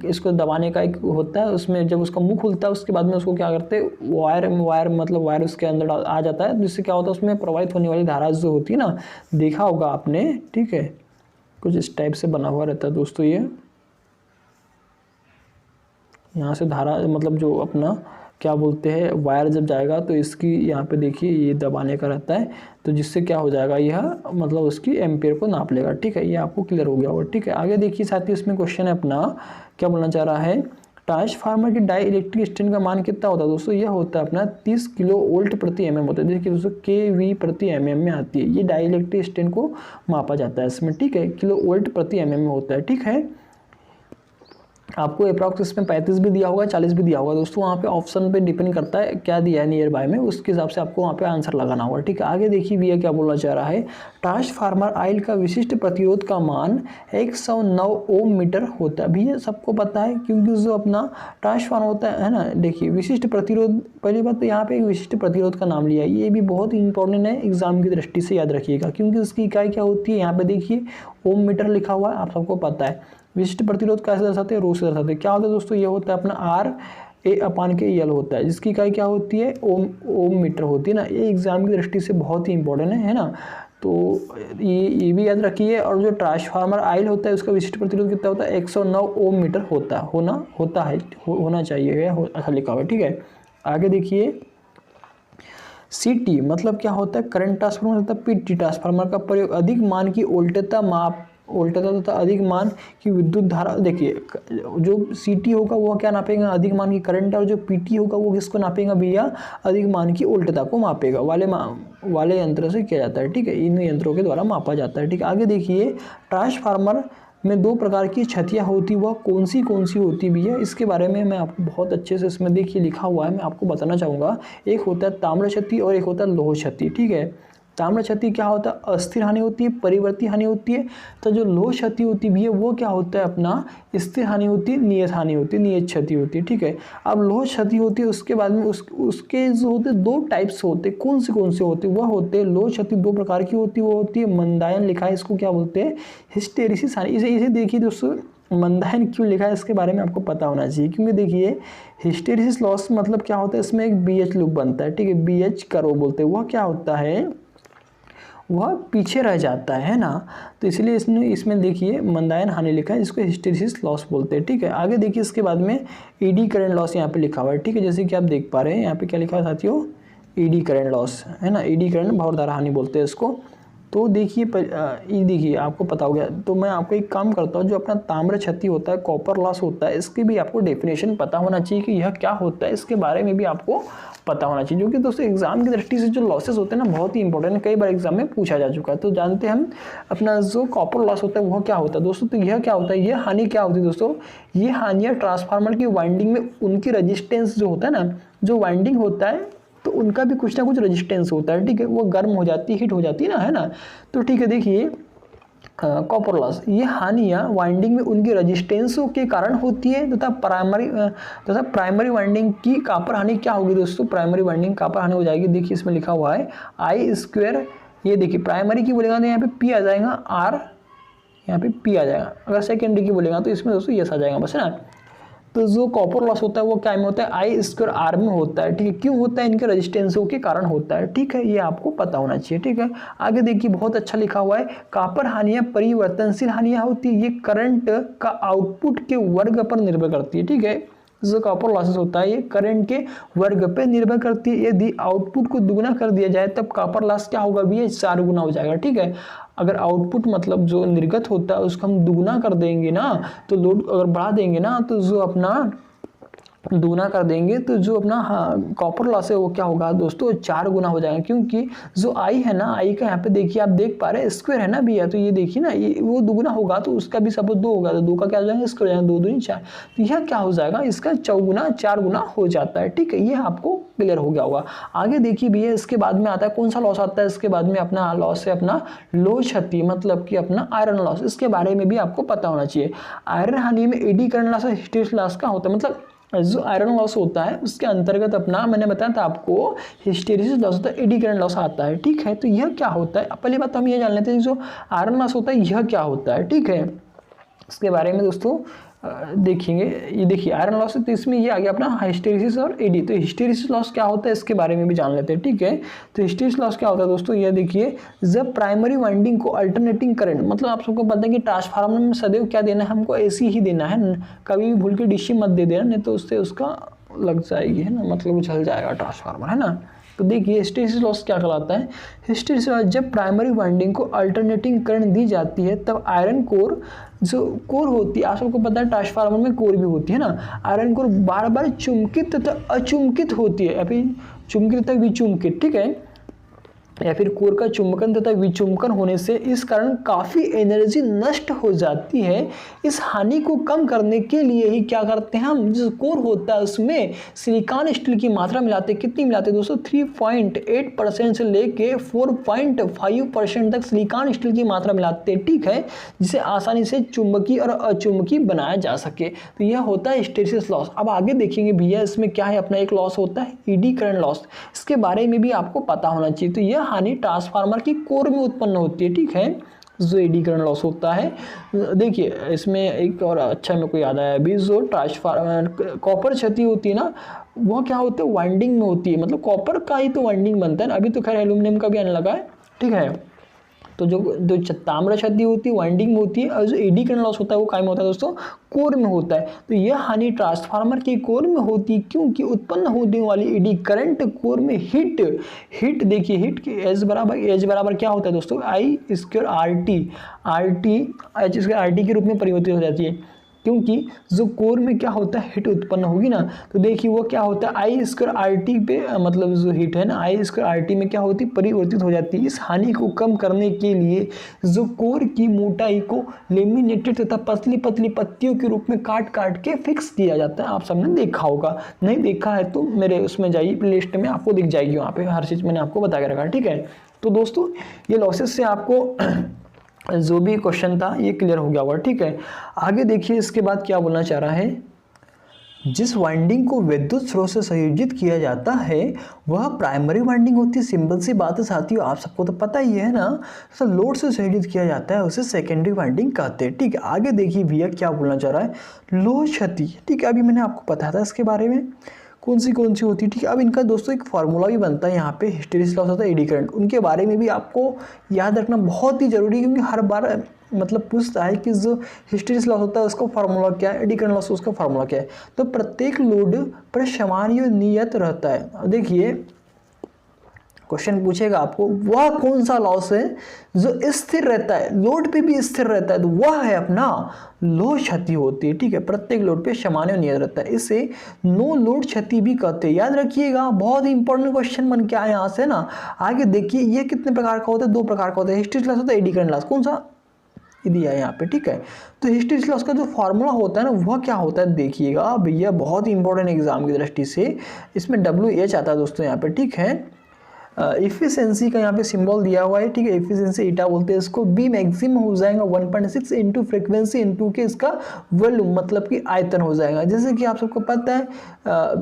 इसको दबाने का एक होता है, उसमें जब उसका मुंह खुलता है उसके बाद में उसको क्या करते हैं, वायर उसके अंदर आ जाता है, जिससे क्या होता है उसमें प्रवाहित होने वाली धारा जो होती है ना, देखा होगा आपने, ठीक है, कुछ इस टाइप से बना हुआ रहता है दोस्तों। ये यहाँ से धारा मतलब जो अपना क्या बोलते हैं वायर जब जाएगा तो इसकी यहाँ पे देखिए ये दबाने का रहता है, तो जिससे क्या हो जाएगा यह मतलब उसकी एम्पियर को नाप लेगा, ठीक है। ये आपको क्लियर हो गया होगा, ठीक है। आगे देखिए साथियों इसमें क्वेश्चन है अपना, क्या बोलना चाह रहा है, ट्रांसफार्मर की डाई इलेक्ट्रिक स्ट्रेन का मान कितना होता है दोस्तों, यह होता है अपना 30 किलो वोल्ट प्रति एमएम होता है। देखिए दोस्तों kV प्रति एमएम में आती है, ये डाई इलेक्ट्रिक स्ट्रेन को मापा जाता है इसमें, ठीक है, किलो वोल्ट प्रति एमएम में होता है, ठीक है। आपको अप्रॉक्स इसमें 35 भी दिया होगा, 40 भी दिया होगा दोस्तों, वहाँ पे ऑप्शन पे डिपेंड करता है क्या दिया है नियर बाय में, उसके हिसाब से आपको वहाँ पे आंसर लगाना होगा, ठीक है। आगे देखिए भैया क्या बोलना चाह रहा है, ट्रांसफार्मर आयल का विशिष्ट प्रतिरोध का मान 109 ओम मीटर होता है। भैया सबको पता है क्योंकि जो अपना ट्रांसफार्मर होता है ना, देखिए विशिष्ट प्रतिरोध, पहली बात तो यहाँ पे एक विशिष्ट प्रतिरोध का नाम लिया है, ये भी बहुत इंपॉर्टेंट है एग्जाम की दृष्टि से, याद रखिएगा, क्योंकि उसकी इकाई क्या होती है, यहाँ पे देखिए ओम मीटर लिखा हुआ है, आप सबको पता है। विशिष्ट प्रतिरोध कैसे दर्शाते हैं, रो से दर्शाते हैं। क्या होता है दोस्तों, ये होता है अपना RA/K होता है, जिसकी इकाई क्या होती है, ओम मीटर होती है ना। ये एग्जाम की दृष्टि से बहुत ही इंपॉर्टेंट है ना, तो ये भी याद रखिए। और जो ट्रांसफार्मर आयल होता है उसका विशिष्ट प्रतिरोध कितना होता है, 109 ओम मीटर होना चाहिए, ऐसा लिखा हुआ है, ठीक है। आगे देखिए CT मतलब क्या होता है, करंट ट्रांसफार्मर तथा PT ट्रांसफार्मर का प्रयोग अधिक मान की वोल्टेज तथा अधिक मान की विद्युत धारा, देखिए जो CT होगा वो क्या नापेगा, अधिक मान की करंट, और जो PT होगा वो किसको नापेगा भैया, अधिक मान की वोल्टेज को मापेगा, वाले यंत्र से किया जाता है, ठीक है, इन यंत्रों के द्वारा मापा जाता है, ठीक है। आगे देखिए ट्रांसफार्मर में 2 प्रकार की क्षतियाँ होती, वह कौन सी होती भैया, इसके बारे में मैं आपको बहुत अच्छे से इसमें देखिए लिखा हुआ है, मैं आपको बताना चाहूँगा। एक होता है ताम्र क्षति और एक होता है लौह क्षति, ठीक है। ताम्र क्षति क्या होता है, अस्थिर हानि होती है, परिवर्ती हानि होती है। तो जो लौह क्षति होती है वो क्या होता है अपना, स्थिर हानि होती है, नियत हानि होती है, नियत क्षति होती है, ठीक है। अब लौह क्षति होती है, उसके बाद में उसके जो होते हैं 2 टाइप्स होते हैं, कौन से होते हैं, वह होते हैं लौह क्षति 2 प्रकार की होती है, वो होती है मंदायन, लिखा है इसको क्या बोलते हैं, हिस्टेरिसिस हानि। इसे देखिए दोस्तों, मंदायन क्यों लिखा है इसके बारे में आपको पता होना चाहिए, क्योंकि देखिए हिस्टेरिसिस लॉस मतलब क्या होता है, इसमें एक BH लूप बनता है, ठीक है, BH कर्व बोलते हैं, वह क्या होता है, वह पीछे रह जाता है ना, तो इसलिए इसमें देखिए मंदायन हानि लिखा है, जिसको हिस्टेरिसिस लॉस बोलते हैं, ठीक है। आगे देखिए इसके बाद में ED करंट लॉस यहाँ पे लिखा हुआ है, ठीक है, जैसे कि आप देख पा रहे हैं यहाँ पे क्या लिखा है साथियों, ED करंट लॉस है ना, ED करंट भार धारा हानि बोलते हैं इसको। तो देखिए ये देखिए आपको पता हो गया, तो मैं आपको एक काम करता हूँ, जो अपना ताम्र क्षति होता है, कॉपर लॉस होता है, इसकी भी आपको डेफिनेशन पता होना चाहिए कि यह क्या होता है, इसके बारे में भी आपको पता होना चाहिए, क्योंकि दोस्तों एग्जाम की दृष्टि से जो लॉसेस होते हैं ना बहुत ही इंपॉर्टेंट है, कई बार एग्जाम में पूछा जा चुका है। तो जानते हैं हम अपना जो कॉपर लॉस होता है वह क्या होता है दोस्तों। तो यह क्या होता है, यह हानि क्या होती है दोस्तों, ये हानियाँ ट्रांसफार्मर की वाइंडिंग में उनकी रजिस्टेंस जो होता है ना, जो वाइंडिंग होता है तो उनका भी कुछ ना कुछ रेजिस्टेंस होता है, ठीक है, वो गर्म हो जाती है, हीट हो जाती है ना, है ना। तो ठीक है, देखिए कॉपर लॉस, ये हानियाँ वाइंडिंग में उनकी रेजिस्टेंसों के कारण होती है तथा प्राइमरी वाइंडिंग की कॉपर हानि क्या होगी दोस्तों, प्राइमरी वाइंडिंग कॉपर हानि हो जाएगी। देखिए इसमें लिखा हुआ है आई स्क्वायर, ये देखिए प्राइमरी की बोलेगा तो यहाँ पे पी आ जाएगा, आर यहाँ पे पी आ जाएगा, अगर सेकेंडरी की बोलेगा तो इसमें दोस्तों यस आ जाएगा, बस है ना। तो जो कॉपर लॉस होता है वो क्या में होता है, आई स्क्वायर आर में होता है, ठीक है। क्यों होता है, इनके रेजिस्टेंसों के कारण होता है, ठीक है, ये आपको पता होना चाहिए, ठीक है। आगे देखिए बहुत अच्छा लिखा हुआ है, कॉपर हानियां परिवर्तनशील हानियां होती है, ये करंट का आउटपुट के वर्ग पर निर्भर करती है, ठीक है। जो कॉपर लॉसेस होता है ये करंट के वर्ग पे निर्भर करती है। यदि आउटपुट को दुगना कर दिया जाए तब कॉपर लॉस क्या होगा भैया, 4 गुना हो जाएगा, ठीक है। अगर आउटपुट मतलब जो निर्गत होता है उसको हम दुगना कर देंगे ना, तो लोड अगर बढ़ा देंगे ना, तो जो अपना दुगना कर देंगे तो जो अपना कॉपर लॉस है वो क्या होगा दोस्तों, 4 गुना हो जाएगा। क्योंकि जो आई है ना, आई का यहाँ पे देखिए आप देख पा रहे हैं स्क्वायर है ना भैया, तो ये देखिए ना, ये वो दुगना होगा तो उसका भी सपोज 2 होगा, तो 2 का क्या हो जाएगा, स्क्वायर हो जाएगा, 2 दूनी 4, तो यह क्या हो जाएगा, इसका 4 गुना हो जाता है, ठीक है। ये आपको क्लियर हो गया होगा। आगे देखिए भैया इसके बाद में आता है कौन सा लॉस आता है, इसके बाद में अपना लॉस है अपना लोह क्षति, मतलब कि अपना आयरन लॉस, इसके बारे में भी आपको पता होना चाहिए। आयरन हानि में एडी करंट लॉस और हिस्टेरिसिस लॉस का होता है, मतलब जो आयरन लॉस होता है उसके अंतर्गत अपना मैंने बताया था आपको हिस्टेरिसिस लॉस होता है, एडी करंट लॉस आता है, ठीक है। तो यह क्या होता है, पहली बात हम ये जान लेते हैं जो आयरन लॉस होता है यह क्या होता है, ठीक है। इसके बारे में दोस्तों देखेंगे, ये देखिए आयरन लॉस है तो इसमें ये आ गया अपना हिस्टेरिसिस और एडी। तो हिस्टेरिसिस लॉस क्या होता है इसके बारे में भी जान लेते हैं, ठीक है। तो हिस्टेरिसिस लॉस क्या होता है दोस्तों, ये देखिए जब प्राइमरी वाइंडिंग को अल्टरनेटिंग करंट, मतलब आप सबको पता है कि ट्रांसफार्मर में सदैव क्या देना है, हमको एसी ही देना है, कभी भी भूल के डीसी मत दे देना, नहीं तो उससे उसका लग जाएगी, है ना, मतलब जल जाएगा ट्रांसफार्मर, है ना। तो देखिए हिस्टेरिसिस लॉस क्या कहलाता है, हिस्टेरिसिस लॉस जब प्राइमरी वाइंडिंग को अल्टरनेटिंग करंट दी जाती है तब आयरन कोर जो कोर होती है, आप सबको पता है ट्रांसफार्मर में कोर भी होती है ना, आयरन कोर बार बार चुंबकित तथा अचुंबकित होती है, या फिर चुंबकित तथा विचुंबकित, ठीक है, या फिर कोर का चुंबकन तथा विचुंबकन होने से इस कारण काफ़ी एनर्जी नष्ट हो जाती है। इस हानि को कम करने के लिए ही क्या करते हैं हम, जो कोर होता है उसमें सिलिकॉन स्टील की मात्रा मिलाते हैं, कितनी मिलाते हैं दोस्तों, 3.8% से लेके 4.5% तक सिलिकॉन स्टील की मात्रा मिलाते हैं, ठीक है, जिसे आसानी से चुंबकीय और अचुंबकीय बनाया जा सके। तो यह होता है हिस्टेरिसिस लॉस। अब आगे देखेंगे भैया इसमें क्या है, अपना एक लॉस होता है ईडी करंट लॉस, इसके बारे में भी आपको पता होना चाहिए। तो यह हानि ट्रांसफार्मर की कोर में उत्पन्न होती है, ठीक है, जो एडी करंट लॉस होता है। देखिए इसमें एक और अच्छा मेरे को याद आया अभी, जो ट्रांसफार्मर कॉपर क्षति होती है ना, वो क्या होता है वाइंडिंग में होती है, मतलब कॉपर का ही तो वाइंडिंग बनता है ना, अभी तो खैर एल्यूमिनियम का भी आने लगा है, ठीक है। तो जो ताम्र क्षति होती है वाइंडिंग में होती है, और जो एडी करंट लॉस होता है वो काय में होता है दोस्तों, कोर में होता है। तो यह हानि ट्रांसफार्मर के कोर में होती है, क्योंकि उत्पन्न होने वाली एडी करंट कोर में हीट देखिए हीट की एच बराबर क्या होता है दोस्तों, आई स्क्वायर आर टी के रूप में परिवर्तित हो जाती है, क्योंकि जो कोर में क्या होता है हीट उत्पन्न होगी ना। तो देखिए वो क्या होता है आई स्क्वायर आर टी पे, मतलब जो हीट है ना आई स्क्वायर आर टी में क्या होती है, परिवर्तित हो जाती है। इस हानि को कम करने के लिए जो कोर की मोटाई को लेमिनेटेड तथा पतली पतली पत्तियों के रूप में काट के फिक्स किया जाता है। आप सबने देखा होगा, नहीं देखा है तो मेरे उसमें जाइए प्लेलिस्ट में, आपको दिख जाएगी, वहाँ पे हर चीज़ मैंने आपको बता के रखा है, ठीक है। तो दोस्तों ये लॉसेस से आपको जो भी क्वेश्चन था ये क्लियर हो गया होगा, ठीक है। आगे देखिए इसके बाद क्या बोलना चाह रहा है, जिस वाइंडिंग को विद्युत स्रोत से संयोजित किया जाता है वह प्राइमरी वाइंडिंग होती है। सिंपल सी बात है साथियों, आप सबको तो पता ही है ना, तो लोड से संयोजित किया जाता है उसे सेकेंडरी वाइंडिंग कहते हैं, ठीक है। आगे देखिए भैया क्या बोलना चाह रहा है, लोह क्षति, ठीक है, अभी मैंने आपको बताया था इसके बारे में कौन सी होती है, ठीक है। अब इनका दोस्तों एक फार्मूला भी बनता है यहाँ पे, हिस्टेरिसिस लॉस होता है एडी करंट, उनके बारे में भी आपको याद रखना बहुत ही जरूरी है, क्योंकि हर बार मतलब पूछता है कि जो हिस्टेरिसिस लॉस होता है उसका फार्मूला क्या है, एडी करंट लॉस उसका फार्मूला क्या है। तो प्रत्येक लोड पर समान नियत रहता है। देखिए क्वेश्चन पूछेगा आपको वह कौन सा लॉस है जो स्थिर रहता है, लोड पे भी स्थिर रहता है, तो वह है अपना लोड क्षति होती है। ठीक है, प्रत्येक लोड पे सामान्य नियत रहता है, इसे नो लोड क्षति भी कहते हैं। याद रखिएगा, बहुत इंपॉर्टेंट क्वेश्चन बन के आए यहाँ से ना। आगे देखिए ये कितने प्रकार का होता है, 2 प्रकार का होता है, हिस्टेरिसिस लॉस होता है, एडी करंट लॉस। कौन सा दिया है यहाँ पे। ठीक है, तो हिस्टेरिसिस लॉस का जो फॉर्मूला होता है ना वह क्या होता है देखिएगा भैया, बहुत इंपॉर्टेंट एग्जाम की दृष्टि से। इसमें WH आता है दोस्तों यहाँ पे। ठीक है, इफिशिएंसी का यहाँ पे सिंबल दिया हुआ है। ठीक है, इफिशिएंसी ईटा बोलते हैं इसको। बी मैक्सिमम हो जाएगा 1.6 इंटू फ्रिक्वेंसी इंटू के इसका वॉल्यूम, मतलब कि आयतन हो जाएगा। जैसे कि आप सबको पता है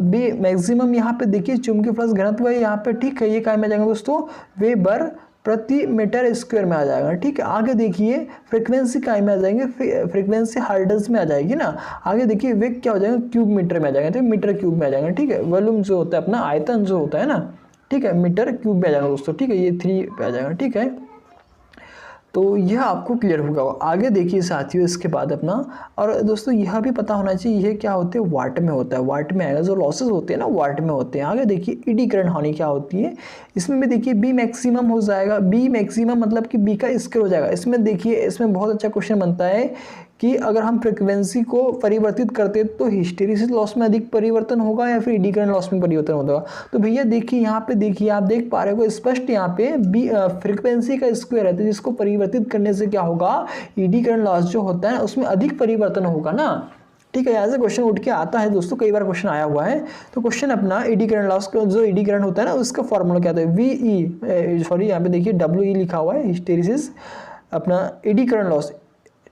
बी मैक्सिमम यहाँ पे देखिए चुंबकीय फ्लक्स घनत्व है यहाँ पे। ठीक है, ये काय में आ जाएगा दोस्तों, वेबर प्रति मीटर स्क्वायर में आ जाएगा। ठीक है, आगे देखिए फ्रीक्वेंसी काय में आ जाएंगे, फ्रीक्वेंसी हर्ट्ज में आ जाएगी ना। आगे देखिए वेग क्या हो जाएगा, क्यूब मीटर में आ जाएगा, तो मीटर क्यूब में आ जाएगा। ठीक है, वॉल्यूम जो होता है अपना आयतन जो होता है ना, ठीक है, मीटर क्यूब में आ जाएगा दोस्तों। ठीक है, ये 3 पे आ जाएगा। ठीक है, तो यह आपको क्लियर होगा। आगे देखिए साथियों इसके बाद अपना, और दोस्तों यह भी पता होना चाहिए ये क्या होते हैं, वाट में होता है, वाट में आएगा। जो लॉसेस होते हैं ना वाट में होते हैं। आगे देखिए एडी करंट हानि क्या होती है, इसमें भी देखिए बी मैक्सिमम हो जाएगा। बी मैक्सिमम मतलब कि बी का स्क्वायर हो जाएगा। इसमें देखिए इसमें बहुत अच्छा क्वेश्चन बनता है कि अगर हम फ्रीक्वेंसी को परिवर्तित करते तो हिस्टेरिसिस लॉस में अधिक परिवर्तन होगा या फिर एडी करंट लॉस में परिवर्तन होगा। तो भैया देखिए यहाँ पे देखिए, आप देख पा रहे हो स्पष्ट यहाँ पे बी फ्रीक्वेंसी का स्क्वायर है, तो जिसको परिवर्तित करने से क्या होगा, एडी करंट लॉस जो होता है उसमें अधिक परिवर्तन होगा ना। ठीक है, यहाँ से क्वेश्चन उठ के आता है दोस्तों, कई बार क्वेश्चन आया हुआ है। तो क्वेश्चन अपना एडी करंट लॉस का जो एडी करंट होता है ना उसका फॉर्मूला क्या होता है, VE सॉरी यहाँ पे देखिए WE लिखा हुआ है, हिस्टेरिसिस अपना एडी करंट लॉस।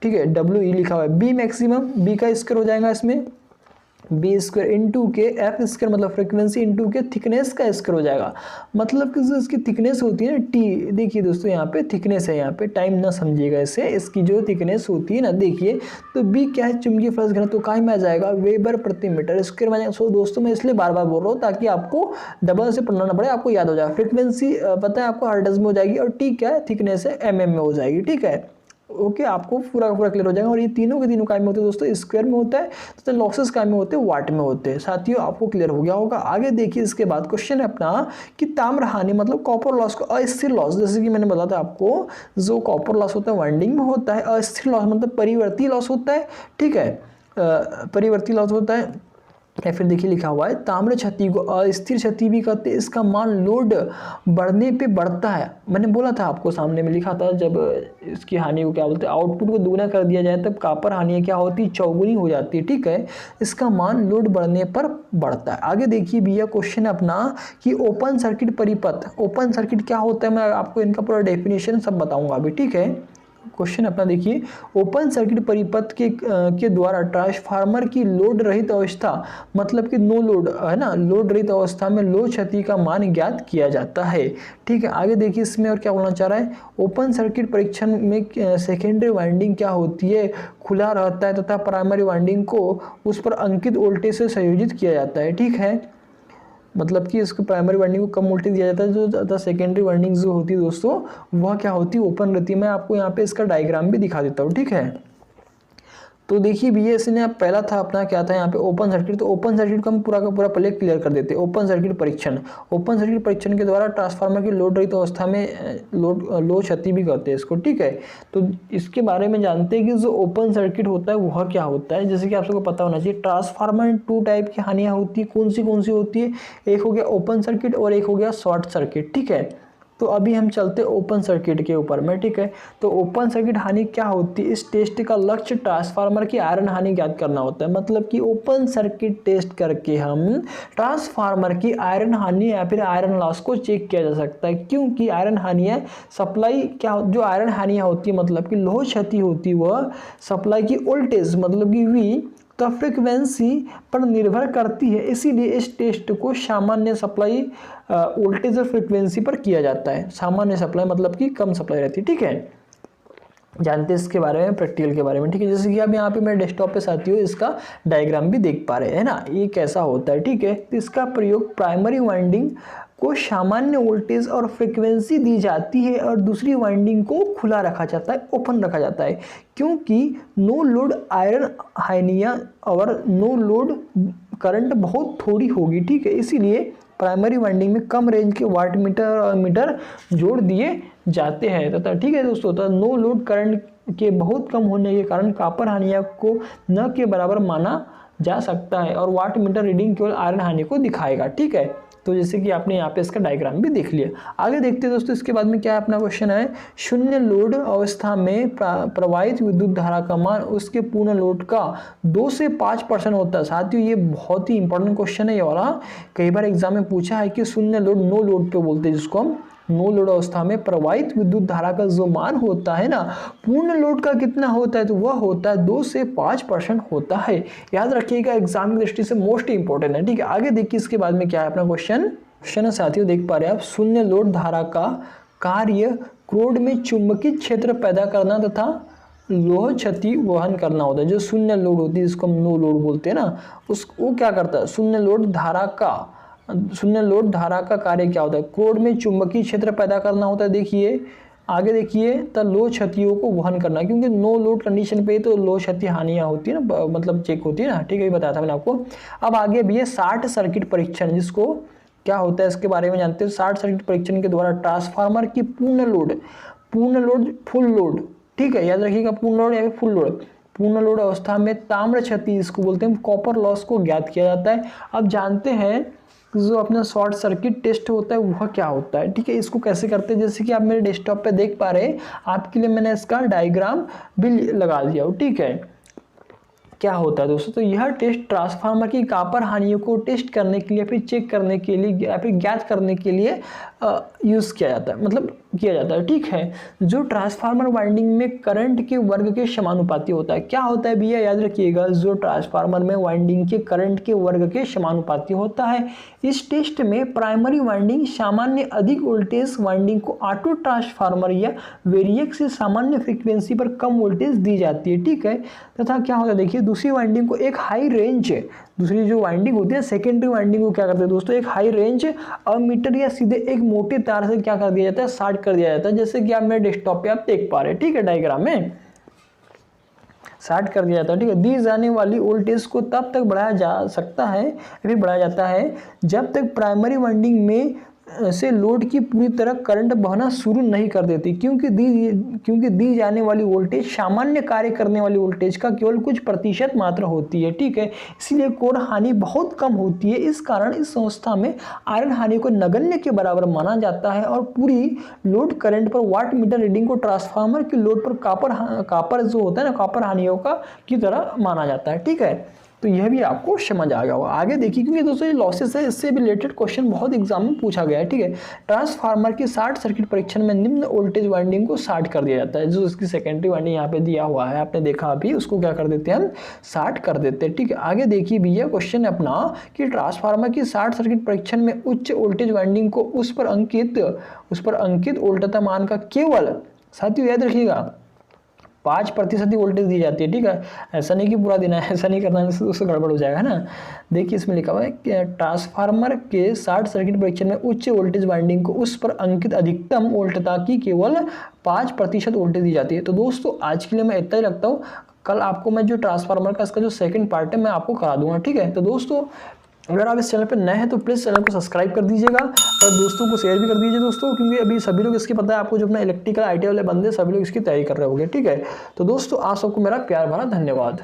ठीक है, WE लिखा हुआ है। बी मैक्सिमम, बी का स्क्वायर हो जाएगा इसमें, बी स्क्वायर इंटू के एफ स्क्वायर मतलब फ्रीक्वेंसी इंटू के थिकनेस का स्क्वायर हो जाएगा। मतलब कि जो इसकी थिकनेस होती है ना टी, देखिए दोस्तों यहाँ पे थिकनेस है, यहाँ पे टाइम ना समझिएगा इसे, इसकी जो थिकनेस होती है ना देखिए, तो बी क्या है, चुंबकीय फ्लक्स घनत्व तो काय में आ जाएगा, वेबर प्रति मीटर स्क्वायर में आ जाएगा। सो दोस्तों मैं इसलिए बार बार बोल रहा हूँ ताकि आपको डबल से पढ़ना ना पड़े, आपको याद हो जाएगा। फ्रीक्वेंसी पता है आपको हर्ट्ज में हो जाएगी, और टी क्या है, थिकनेस है mm में हो जाएगी। ठीक है, ओके, आपको पूरा क्लियर हो जाएगा। और ये तीनों के तीनों काय में होते हैं दोस्तों, स्क्वायर में होता है, तो लॉसेस काय में होते हैं, वाट में होते हैं। साथियों आपको क्लियर हो गया होगा। आगे देखिए इसके बाद क्वेश्चन है अपना कि ताम्र हानि मतलब कॉपर लॉस को अस्थिर लॉस, जैसे कि मैंने बताया था आपको, जो कॉपर लॉस होता है वाइंडिंग में होता है, अस्थिर लॉस मतलब परिवर्ती लॉस होता है। ठीक है, परिवर्ती लॉस होता है। या फिर देखिए लिखा हुआ है ताम्र क्षति को अस्थिर क्षति भी कहते हैं। इसका मान लोड बढ़ने पे बढ़ता है। मैंने बोला था आपको, सामने में लिखा था, जब इसकी हानि को क्या बोलते हैं, आउटपुट को दुगना कर दिया जाए तब कॉपर हानि क्या होती है, चौगुनी हो जाती है। ठीक है, इसका मान लोड बढ़ने पर बढ़ता है। आगे देखिए भैया क्वेश्चन अपना कि ओपन सर्किट परिपथ, ओपन सर्किट क्या होता है, मैं आपको इनका पूरा डेफिनेशन सब बताऊंगा अभी। ठीक है, क्वेश्चन अपना देखिए, ओपन सर्किट परिपथ के द्वारा ट्रांसफार्मर की लोड रहित अवस्था मतलब कि नो लोड है ना, लोड रहित अवस्था में लोड क्षति का मान ज्ञात किया जाता है। ठीक है, आगे देखिए इसमें और क्या बोलना चाह रहा है, ओपन सर्किट परीक्षण में सेकेंडरी वाइंडिंग क्या होती है, खुला रहता है तथा प्राइमरी वाइंडिंग को उस पर अंकित वोल्टेज से संयोजित किया जाता है। ठीक है, मतलब कि इसको प्राइमरी वाइंडिंग को कम वोल्टेज दिया जाता है, जो सेकेंडरी वाइंडिंग जो होती है दोस्तों वह क्या होती है, ओपन रहती है। मैं आपको यहाँ पे इसका डायग्राम भी दिखा देता हूँ। ठीक है, तो देखिए भैया इसने पहला था अपना क्या था यहाँ पे ओपन सर्किट, तो ओपन सर्किट को हम पूरा का पूरा पहले क्लियर कर देते हैं। ओपन सर्किट परीक्षण, ओपन सर्किट परीक्षण के द्वारा ट्रांसफार्मर की लोड रहित अवस्था में लोड क्षति भी कहते हैं इसको। ठीक है, तो इसके बारे में जानते हैं कि जो ओपन सर्किट होता है वह क्या होता है। जैसे कि आप सबको पता होना चाहिए, ट्रांसफार्मर में 2 टाइप की हानियाँ होती है। कौन सी होती है, एक हो गया ओपन सर्किट और एक हो गया शॉर्ट सर्किट। ठीक है, तो अभी हम चलते ओपन सर्किट के ऊपर में। ठीक है, तो ओपन सर्किट हानि क्या होती है, इस टेस्ट का लक्ष्य ट्रांसफार्मर की आयरन हानि ज्ञात करना होता है। मतलब कि ओपन सर्किट टेस्ट करके हम ट्रांसफार्मर की आयरन हानि या फिर आयरन लॉस को चेक किया जा सकता है। क्योंकि आयरन हानियाँ सप्लाई क्या, जो आयरन हानियाँ होती है मतलब कि लोड क्षति होती है वह सप्लाई की वोल्टेज मतलब कि V तो फ्रिक्वेंसी पर निर्भर करती है। इसीलिए इस टेस्ट को सामान्य सप्लाई वोल्टेज और फ्रिक्वेंसी पर किया जाता है। सामान्य सप्लाई मतलब कि कम सप्लाई रहती है। ठीक है, जानते हैं इसके बारे में, प्रैक्टिकल के बारे में। ठीक है, जैसे कि आप यहाँ पे मेरे डेस्कटॉप पे साथियों इसका डायग्राम भी देख पा रहे हैं ना, ये कैसा होता है। ठीक है, तो इसका प्रयोग प्राइमरी वाइंडिंग को सामान्य वोल्टेज और फ्रिक्वेंसी दी जाती है और दूसरी वाइंडिंग को खुला रखा जाता है, ओपन रखा जाता है। क्योंकि नो लोड आयरन हानियाँ और नो लोड करंट बहुत थोड़ी होगी। ठीक है, इसीलिए प्राइमरी वाइंडिंग में कम रेंज के वाट मीटर जोड़ दिए जाते हैं तथा ठीक है दोस्तों, तो नो लोड करंट के बहुत कम होने के कारण कॉपर हानियों को न के बराबर माना जा सकता है और वाट मीटर रीडिंग केवल आयरन हानि को दिखाएगा। ठीक है, तो जैसे कि आपने यहाँ पे इसका डायग्राम भी देख लिया। आगे देखते हैं दोस्तों, इसके बाद में क्या है अपना क्वेश्चन है, शून्य लोड अवस्था में प्रवाहित विद्युत धारा का मान उसके पूर्ण लोड का 2 से 5% होता है। साथियों ये बहुत ही इंपॉर्टेंट क्वेश्चन है ये वाला, कई बार एग्जाम में पूछा है कि शून्य लोड नो लोड पे बोलते हैं, जिसको हम नो लोड अवस्था में प्रवाहित विद्युत धारा का जो मान होता है ना, पूर्ण लोड का कितना होता है, तो वह होता है 2 से 5% होता है। याद रखिएगा, एग्जाम की दृष्टि से मोस्ट इंपॉर्टेंट है। ठीक है, आगे देखिए इसके बाद में क्या है अपना क्वेश्चन साथियों, देख पा रहे हैं आप, शून्य लोड धारा का कार्य क्रोड में चुंबकीय क्षेत्र पैदा करना तथा लोह क्षति वहन करना होता है। जो शून्य लोड होती है जिसको हम नो लोड बोलते हैं ना, वो क्या करता है, शून्य लोड धारा का कार्य क्या होता है, क्रोड में चुंबकीय क्षेत्र पैदा करना होता है। देखिए आगे देखिए, तो लोह क्षतियों को वहन करना, क्योंकि नो लोड कंडीशन पे तो लोह क्षति हानियां होती है ना, मतलब चेक होती है ना। ठीक है, ये बताया था मैंने आपको। अब आगे भी है शॉर्ट सर्किट परीक्षण, जिसको क्या होता है इसके बारे में जानते हैं। शॉर्ट सर्किट परीक्षण के द्वारा ट्रांसफार्मर की पूर्ण लोड फुल लोड, ठीक है याद रखिएगा, पूर्ण लोड या फुल लोड, पूर्ण लोड अवस्था में ताम्र क्षति इसको बोलते हैं, कॉपर लॉस को ज्ञात किया जाता है। अब जानते हैं जो अपना शॉर्ट सर्किट टेस्ट होता है वह क्या होता है। ठीक है, इसको कैसे करते हैं, जैसे कि आप मेरे डेस्कटॉप पे देख पा रहे हैं, आपके लिए मैंने इसका डायग्राम भी लगा दिया हो। ठीक है, क्या होता है दोस्तों, तो यह टेस्ट ट्रांसफार्मर की कॉपर हानियों को टेस्ट करने के लिए, फिर चेक करने के लिए या फिर ज्ञात करने के लिए यूज़ किया जाता है, मतलब किया जाता है। ठीक है, जो ट्रांसफार्मर वाइंडिंग में करंट के वर्ग के समानुपाती होता है। क्या होता है भैया, याद रखिएगा, जो ट्रांसफार्मर में वाइंडिंग के करंट के वर्ग के समानुपाती होता है। इस टेस्ट में प्राइमरी वाइंडिंग सामान्य अधिक वोल्टेज वाइंडिंग को ऑटो ट्रांसफार्मर या वेरिएक से सामान्य फ्रीक्वेंसी पर कम वोल्टेज दी जाती है। ठीक है, तथा क्या होता है, देखिए दूसरी वाइंडिंग को एक हाई रेंज, दूसरी जो वाइंडिंग होती है सेकेंडरी वाइंडिंग को क्या करते हैं दोस्तों, एक हाई रेंज अमीटर या सीधे एक मोटे तार से क्या कर दिया जाता है, शॉर्ट कर दिया जाता है। जैसे कि आप मेरे डेस्कटॉप पे आप देख पा रहे हैं। ठीक है, डायग्राम में शॉर्ट कर दिया जाता है। ठीक है, दी जाने वाली वोल्टेज को तब तक बढ़ाया जा सकता है, फिर बढ़ाया जाता है जब तक प्राइमरी वाइंडिंग में से लोड की पूरी तरह करंट बहना शुरू नहीं कर देती, क्योंकि दी जाने वाली वोल्टेज सामान्य कार्य करने वाली वोल्टेज का केवल कुछ प्रतिशत मात्र होती है। ठीक है, इसलिए कोर हानि बहुत कम होती है। इस कारण इस अवस्था में आयरन हानि को नगण्य के बराबर माना जाता है और पूरी लोड करंट पर वाट मीटर रीडिंग को ट्रांसफार्मर की लोड पर कॉपर जो होता है ना, कॉपर हानियों का की तरह माना जाता है। ठीक है, तो यह भी आपको समझ आ गया होगा। आगे देखिए, क्योंकि दोस्तों ये लॉसेस है, इससे भी रिलेटेड क्वेश्चन बहुत एग्जाम में पूछा गया है। ठीक है, ट्रांसफार्मर की शॉर्ट सर्किट परीक्षण में निम्न वोल्टेज वाइंडिंग को शॉर्ट कर दिया जाता है। जो इसकी सेकेंडरी वाइंडिंग यहाँ पे दिया हुआ है, आपने देखा अभी, उसको क्या कर देते हैं हम, शॉर्ट कर देते हैं। ठीक है, आगे देखिए भैया क्वेश्चन अपना कि ट्रांसफार्मर की शॉर्ट सर्किट परीक्षण में उच्च वोल्टेज वाइंडिंग को उस पर अंकित वोल्टता मान का केवल, साथियों याद रखिएगा, 5% ही वोल्टेज दी जाती है। ठीक है, ऐसा नहीं कि पूरा देना है, ऐसा नहीं करना है, उससे गड़बड़ हो जाएगा ना। देखिए इसमें लिखा हुआ है कि ट्रांसफार्मर के शॉर्ट सर्किट परीक्षण में उच्च वोल्टेज वाइंडिंग को उस पर अंकित अधिकतम वोल्टता की केवल 5% वोल्टेज दी जाती है। तो दोस्तों आज के लिए मैं इतना ही रखता हूँ, कल आपको मैं जो ट्रांसफार्मर का इसका जो सेकंड पार्ट है मैं आपको करा दूंगा। ठीक है, तो दोस्तों अगर आप इस चैनल पर नए हैं तो प्लीज़ चैनल को सब्सक्राइब कर दीजिएगा और दोस्तों को शेयर भी कर दीजिए दोस्तों, क्योंकि अभी सभी लोग इसकी पता है आपको, जो अपना इलेक्ट्रिकल आईटी वाले बंदे सभी लोग इसकी तैयारी कर रहे होंगे। ठीक है, तो दोस्तों आप सबको मेरा प्यार भरा धन्यवाद।